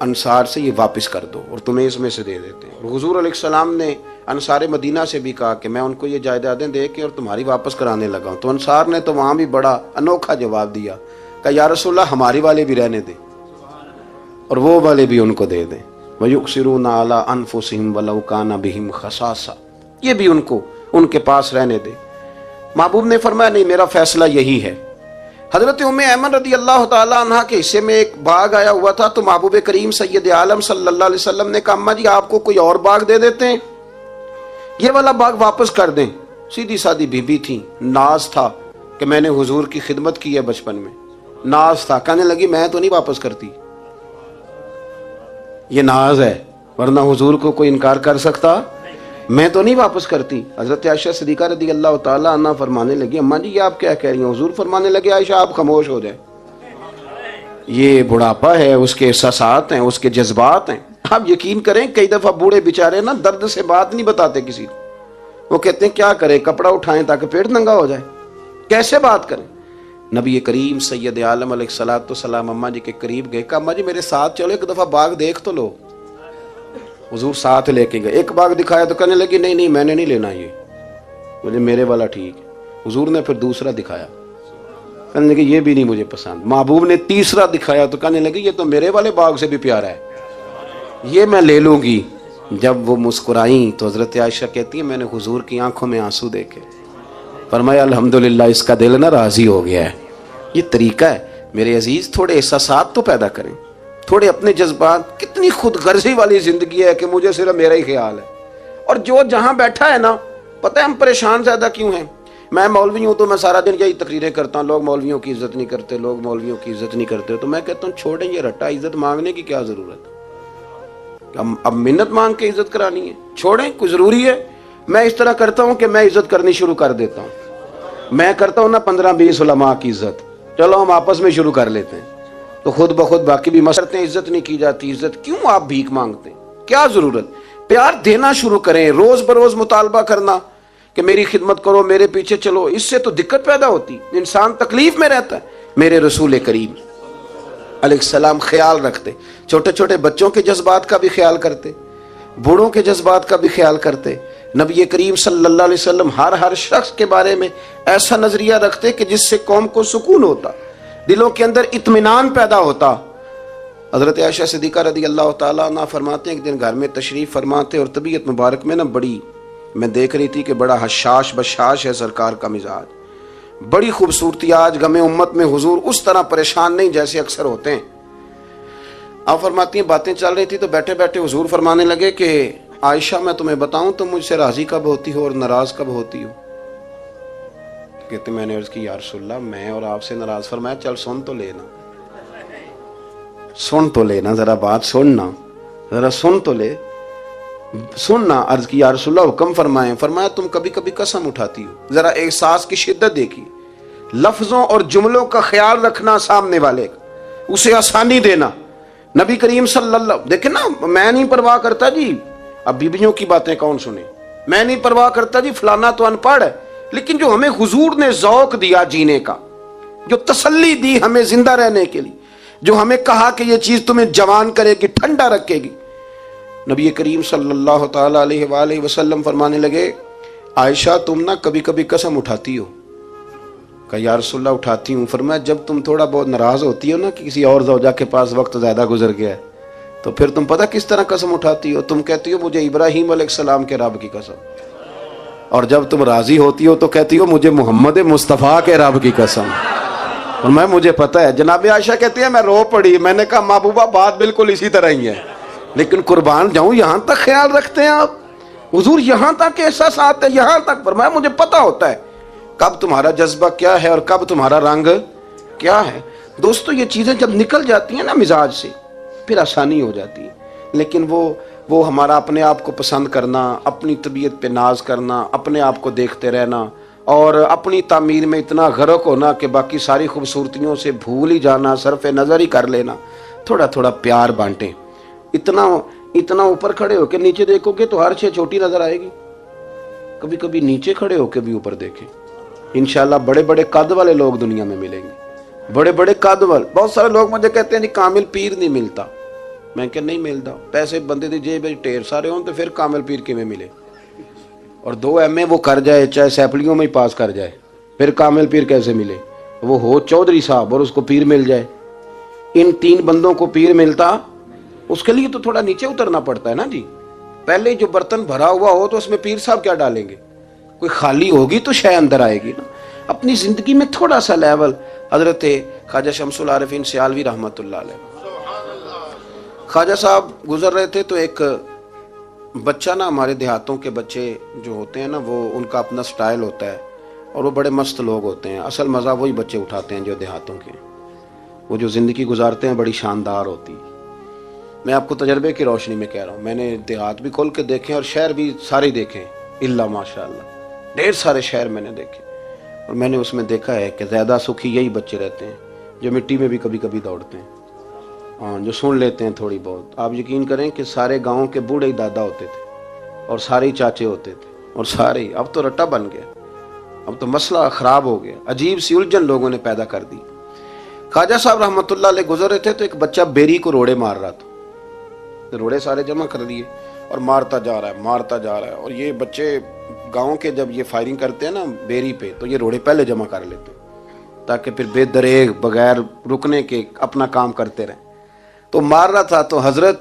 انصار سے, یہ واپس کر دو اور تمہیں اس میں سے دے دیتے ہیں. حضور علیہ السلام نے انصار مدینہ سے بھی کہا کہ میں ان کو یہ جائیدادیں دے کے اور تمہاری واپس کرانے لگا ہوں. تو انصار نے تو وہاں بھی بڑا انوکھا جواب دیا کہ یا رسول اللہ ہماری والے بھی رہنے دیں اور وہ والے بھی ان کو دے دیں. وَيُؤْثِرُونَ عَلَىٰ أَنفُسِهِمْ وَلَوْ كَانَ بِهِمْ خَصَاصَةٌ, یہ بھی ان کے پاس رہنے دے. محبوب نے فرمایا نہیں, میرا فیصلہ یہی ہے. حضرت ام ایمن رضی اللہ تعالیٰ عنہ کے حصے میں ایک باغ آیا ہوا تھا, تو محبوب کریم سید عالم صلی اللہ علیہ وسلم نے کہا اماں جی آپ کو کوئی اور باغ دے دیتے ہیں, یہ والا باغ واپس کر دیں. سیدھی سادی بی بی تھی, ناز تھا کہ میں نے حضور کی خدمت کی ہے بچپن میں, ناز تھا. کہنے لگی میں تو نہیں واپس کرتی, یہ ناز ہے, ورنہ حضور کو کوئی انکار کر سکتا, میں تو نہیں واپس کرتی. حضرت عائشہ صدیقہ رضی اللہ تعالیٰ عنہ فرمانے لگی اماں جی یہ آپ کیا کہہ رہی ہیں؟ حضور فرمانے لگے عائشہ آپ خاموش ہو جائیں, یہ بڑھاپا ہے, اس کے احساسات ہیں, اس کے جذبات ہیں. آپ یقین کریں کئی دفعہ بوڑھے بیچارے نا درد سے بات نہیں بتاتے کسی کو, وہ کہتے ہیں کیا کریں, کپڑا اٹھائیں تاکہ پیٹ ننگا ہو جائے, کیسے بات کریں. نبی کریم سید عالم علیہ الصلوۃ والسلام اماں جی کے قریب گئے, کہا اماں جی میرے ساتھ چلو, ایک دفعہ باغ دیکھ تو لو. حضور ساتھ لے کے گئے, ایک باغ دکھایا تو کہنے لگی نہیں میں نے نہیں لینا, یہ مجھے میرے والا ٹھیک ہے. حضور نے پھر دوسرا دکھایا, کہنے لگی یہ بھی نہیں مجھے پسند. محبوب نے تیسرا دکھایا تو کہنے لگی یہ تو میرے والے باغ سے بھی پیارا ہے, یہ میں لے لوں گی. جب وہ مسکرائیں تو حضرت عائشہ کہتی ہے میں نے حضور کی آنکھوں میں آنسو دیکھے، فرمایا الحمدللہ اس کا دل نہ راضی ہو گیا ہے۔ یہ طریقہ ہے میرے عزیز، تھوڑے احساسات تو پیدا کریں، تھوڑے اپنے جذبات۔ کتنی خود غرضی والی زندگی ہے کہ مجھے صرف میرا ہی خیال ہے، اور جو جہاں بیٹھا ہے نا، پتہ ہے ہم پریشان زیادہ کیوں ہیں؟ میں مولوی ہوں تو میں سارا دن یہی تقریریں کرتا ہوں، لوگ مولویوں کی عزت نہیں کرتے، لوگ مولویوں کی عزت نہیں کرتے، تو میں کہتا ہوں چھوڑیں یہ رٹا، عزت مانگنے کی کیا ضرورت ہے؟ اب منت مانگ کے عزت کرانی ہے؟ چھوڑیں، کوئی ضروری ہے؟ میں اس طرح کرتا ہوں کہ میں عزت کرنی شروع کر دیتا ہوں، میں کرتا ہوں نا 15-20 علماء کی عزت، چلو ہم آپس میں شروع کر لیتے ہیں، تو خود بخود باقی بھی مسئلے، عزت نہیں کی جاتی، عزت کیوں آپ بھیک مانگتے ہیں؟ کیا ضرورت؟ پیار دینا شروع کریں، روز بروز مطالبہ کرنا کہ میری خدمت کرو، میرے پیچھے چلو، اس سے تو دقت پیدا ہوتی، انسان تکلیف میں رہتا ہے۔ میرے رسول کریم علیہ السلام خیال رکھتے، چھوٹے چھوٹے بچوں کے جذبات کا بھی خیال کرتے، بوڑھوں کے جذبات کا بھی خیال کرتے۔ نبی کریم صلی اللہ علیہ وسلم ہر شخص کے بارے میں ایسا نظریہ رکھتے کہ جس سے قوم کو سکون ہوتا، دلوں کے اندر اطمینان پیدا ہوتا۔ حضرت عائشہ صدیقہ رضی اللہ تعالیٰ عنہ فرماتے ہیں ایک دن گھر میں تشریف فرماتے، اور طبیعت مبارک میں نا بڑی، میں دیکھ رہی تھی کہ بڑا حشاش بشاش ہے سرکار کا مزاج، بڑی خوبصورتی۔ آج غم امت میں حضور اس طرح پریشان نہیں جیسے اکثر ہوتے ہیں۔ آپ فرماتی ہیں باتیں چل رہی تھی تو بیٹھے بیٹھے حضور فرمانے لگے کہ عائشہ میں تمہیں بتاؤں تم مجھ سے راضی کب ہوتی ہو اور ناراض کب ہوتی ہو؟ کہتے میں نے عرض کی یا رسول اللہ میں اور آپ سے ناراض؟ فرمایا چل سن تو لینا، سن تو لینا، ذرا بات سننا، ذرا سن تو لے، سننا۔ عرض کی یا رسول اللہ حکم فرمائیں۔ فرمایا تم کبھی کبھی قسم اٹھاتی ہو، ذرا احساس کی شدت دیکھی، لفظوں اور جملوں کا خیال رکھنا، سامنے والے کا اسے آسانی دینا۔ نبی کریم صلی اللہ، دیکھیں نا، میں نہیں پرواہ کرتا جی، اب بیویوں کی باتیں کون سنے، میں نہیں پرواہ کرتا جی فلانا تو ان پڑھ ہے، لیکن جو ہمیں حضور نے ذوق دیا جینے کا، جو تسلی دی ہمیں زندہ رہنے کے لیے، جو ہمیں کہا کہ یہ چیز تمہیں جوان کرے گی، ٹھنڈا رکھے گی، نبی کریم صلی اللہ تعالیٰ علیہ وآلہ وسلم فرمانے لگے عائشہ تم نا کبھی کبھی قسم اٹھاتی ہو؟ کہا یا رسول اللہ اٹھاتی ہوں۔ فرمایا جب تم تھوڑا بہت ناراض ہوتی ہو نا کہ کسی اور زوجہ کے پاس وقت زیادہ گزر گیا ہے، تو پھر تم پتہ کس طرح قسم اٹھاتی ہو؟ تم کہتی ہو مجھے ابراہیم علیہ السلام کے رب کی قسم، اور جب تم راضی ہوتی ہو تو کہتی ہو مجھے محمد مصطفیٰ کے رب کی قسم۔ اور مجھے پتہ ہے، جناب عائشہ کہتی ہے میں رو پڑی، میں نے کہا محبوبہ بات بالکل اسی طرح ہی ہے، لیکن قربان جاؤں یہاں تک خیال رکھتے ہیں آپ، حضور یہاں تک احساسات ہے، یہاں تک فرمایا مجھے پتہ ہوتا ہے کب تمہارا جذبہ کیا ہے اور کب تمہارا رنگ کیا ہے۔ دوستو یہ چیزیں جب نکل جاتی ہیں نا مزاج سے پھر آسانی ہو جاتی ہے، لیکن وہ ہمارا اپنے آپ کو پسند کرنا، اپنی طبیعت پہ ناز کرنا، اپنے آپ کو دیکھتے رہنا اور اپنی تعمیر میں اتنا غرق ہونا کہ باقی ساری خوبصورتیوں سے بھول ہی جانا، صرف نظر ہی کر لینا۔ تھوڑا تھوڑا پیار بانٹیں، اتنا اوپر کھڑے ہو کے نیچے دیکھو گے تو ہر چیز چھوٹی نظر آئے گی، کبھی کبھی نیچے کھڑے ہو کے بھی اوپر دیکھیں، انشاءاللہ بڑے بڑے قد والے لوگ دنیا میں ملیں گے، بڑے بڑے قد والے۔ بہت سارے لوگ مجھے کہتے ہیں جی کامل پیر نہیں ملتا، میں کہ نہیں ملتا، پیسے بندے دی جیب ٹھیر سارے ہوں تو پھر کامل پیر کی میں ملے، اور 2 MA وہ کر جائے چاہے سیپلیوں میں ہی پاس کر جائے، پھر کامل پیر کیسے ملے؟ وہ ہو چودھری صاحب اور اس کو پیر مل جائے۔ ان 3 بندوں کو پیر ملتا، اس کے لیے تو تھوڑا نیچے اترنا پڑتا ہے نا جی۔ پہلے جو برتن بھرا ہوا ہو تو اس میں پیر صاحب کیا ڈالیں گے؟ کوئی خالی ہوگی تو شے اندر آئے گی نا۔ اپنی زندگی میں تھوڑا سا لیول، حضرت خواجہ شمس العارفین سیالوی رحمۃ اللہ علیہ، خواجہ صاحب گزر رہے تھے تو ایک بچہ نا، ہمارے دیہاتوں کے بچے جو ہوتے ہیں نا وہ ان کا اپنا سٹائل ہوتا ہے اور وہ بڑے مست لوگ ہوتے ہیں، اصل مزہ وہی بچے اٹھاتے ہیں جو دیہاتوں کے، وہ جو زندگی گزارتے ہیں بڑی شاندار ہوتی۔ میں آپ کو تجربے کی روشنی میں کہہ رہا ہوں، میں نے دیہات بھی کھول کے دیکھے اور شہر بھی سارے دیکھے، اللہ ماشاءاللہ ڈھیر سارے شہر میں نے دیکھے، اور میں نے اس میں دیکھا ہے کہ زیادہ سکھی یہی بچے رہتے ہیں جو مٹی میں بھی کبھی کبھی دوڑتے ہیں، ہاں جو سن لیتے ہیں تھوڑی بہت۔ آپ یقین کریں کہ سارے گاؤں کے بوڑھے ہی دادا ہوتے تھے اور سارے ہی چاچے ہوتے تھے اور سارے ہی، اب تو رٹا بن گیا، اب تو مسئلہ خراب ہو گیا، عجیب سی الجھن لوگوں نے پیدا کر دی۔ خواجہ صاحب رحمۃ اللہ علیہ گزر رہے تھے تو ایک بچہ بیری کو روڑے مار رہا تھا، روڑے سارے جمع کر لیے اور مارتا جا رہا ہے، اور یہ بچے گاؤں کے جب یہ فائرنگ کرتے ہیں نا بیری پہ تو یہ روڑے پہلے جمع کر لیتے ہیں تاکہ پھر بے دریغ بغیر رکنے کے اپنا کام کرتے رہیں۔ تو مار رہا تھا تو حضرت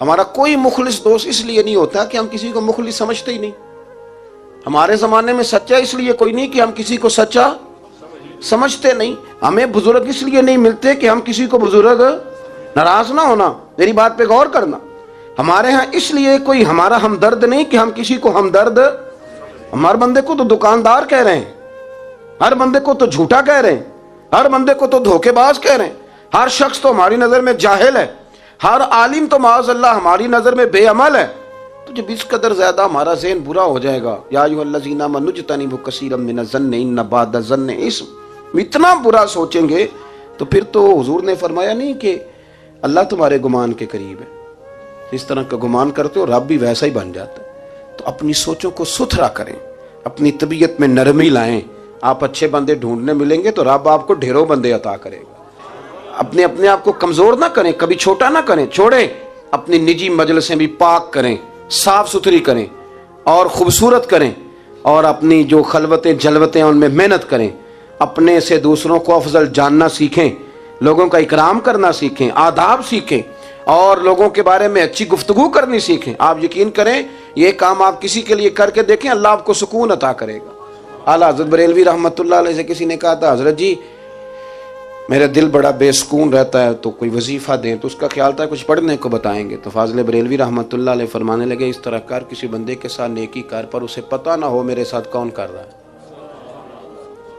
ہمارا کوئی مخلص دوست اس لیے نہیں ہوتا کہ ہم کسی کو مخلص سمجھتے ہی نہیں. ہمارے زمانے میں سچا اس لیے کوئی نہیں کہ ہم کسی کو سچا سمجھتے نہیں. ہمیں بزرگ اس لیے نہیں ملتے کہ ہم کسی کو بزرگ ناراض نہ ہونا. میری بات پہ غور کرنا. ہمارے ہاں اس لیے کوئی ہمارا ہمدرد نہیں کہ ہم کسی کو ہمدرد. ہمارے بندے کو تو دکاندار کہہ رہے ہیں, ہر بندے کو تو جھوٹا کہہ رہے ہیں, ہر بندے کو تو دھوکے باز کہہ رہے ہیں, ہر شخص تو ہماری نظر میں جاہل ہے, ہر عالم تو معاذ اللہ ہماری نظر میں بے عمل ہے. تو جب اس قدر زیادہ ہمارا ذہن برا ہو جائے گا, یا ایھا الذین آمنوا اجتنبوا کثیرا من الظن ان بعض الظن اثم, اتنا برا سوچیں گے تو پھر تو حضور نے فرمایا نہیں کہ اللہ تمہارے گمان کے قریب ہے. اس طرح کا گمان کرتے ہو رب بھی ویسا ہی بن جاتا ہے. تو اپنی سوچوں کو ستھرا کریں, اپنی طبیعت میں نرمی لائیں. آپ اچھے بندے ڈھونڈنے ملیں گے تو رب آپ کو ڈھیروں بندے عطا کرے گا. اپنے آپ کو کمزور نہ کریں, کبھی چھوٹا نہ کریں. چھوڑیں, اپنی نجی مجلسیں بھی پاک کریں, صاف ستھری کریں اور خوبصورت کریں, اور اپنی جو خلوتیں جلوتیں ان میں محنت کریں. اپنے سے دوسروں کو افضل جاننا سیکھیں, لوگوں کا اکرام کرنا سیکھیں, آداب سیکھیں, اور لوگوں کے بارے میں اچھی گفتگو کرنی سیکھیں. آپ یقین کریں یہ کام آپ کسی کے لیے کر کے دیکھیں, اللہ آپ کو سکون عطا کرے گا. اعلیٰ حضرت بریلوی رحمۃ اللہ علیہ سے کسی نے کہا تھا, حضرت جی میرا دل بڑا بے سکون رہتا ہے تو کوئی وظیفہ دیں. تو اس کا خیال تھا کچھ پڑھنے کو بتائیں گے. تو فاضل بریلوی رحمۃ اللہ علیہ فرمانے لگے, اس طرح کر, کسی بندے کے ساتھ نیکی کر, پر اسے پتہ نہ ہو میرے ساتھ کون کر رہا ہے,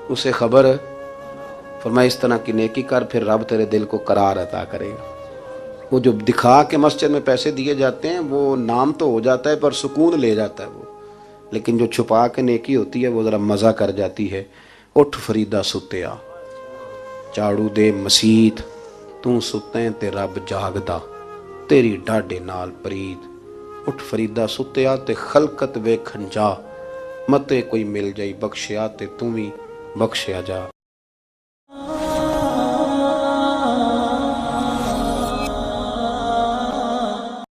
اسے خبر ہے. فرمایا اس طرح کی نیکی کر, پھر رب تیرے دل کو قرار عطا کرے گا. وہ جو دکھا کے مسجد میں پیسے دیے جاتے ہیں وہ نام تو ہو جاتا ہے پر سکون لے جاتا ہے وہ, لیکن جو چھپا کے نیکی ہوتی ہے وہ ذرا مزہ کر جاتی ہے. اٹھ فریدا ستیا, جھاڑو دے مسیت, تو ستیں تے رب جاگدا, تیری ڈاڈے نال پرید. اٹھ فریدا ستیا تے خلقت ویکھن جا, متے کوئی مل جائی بخشیا تے توں وی بخشیا جا.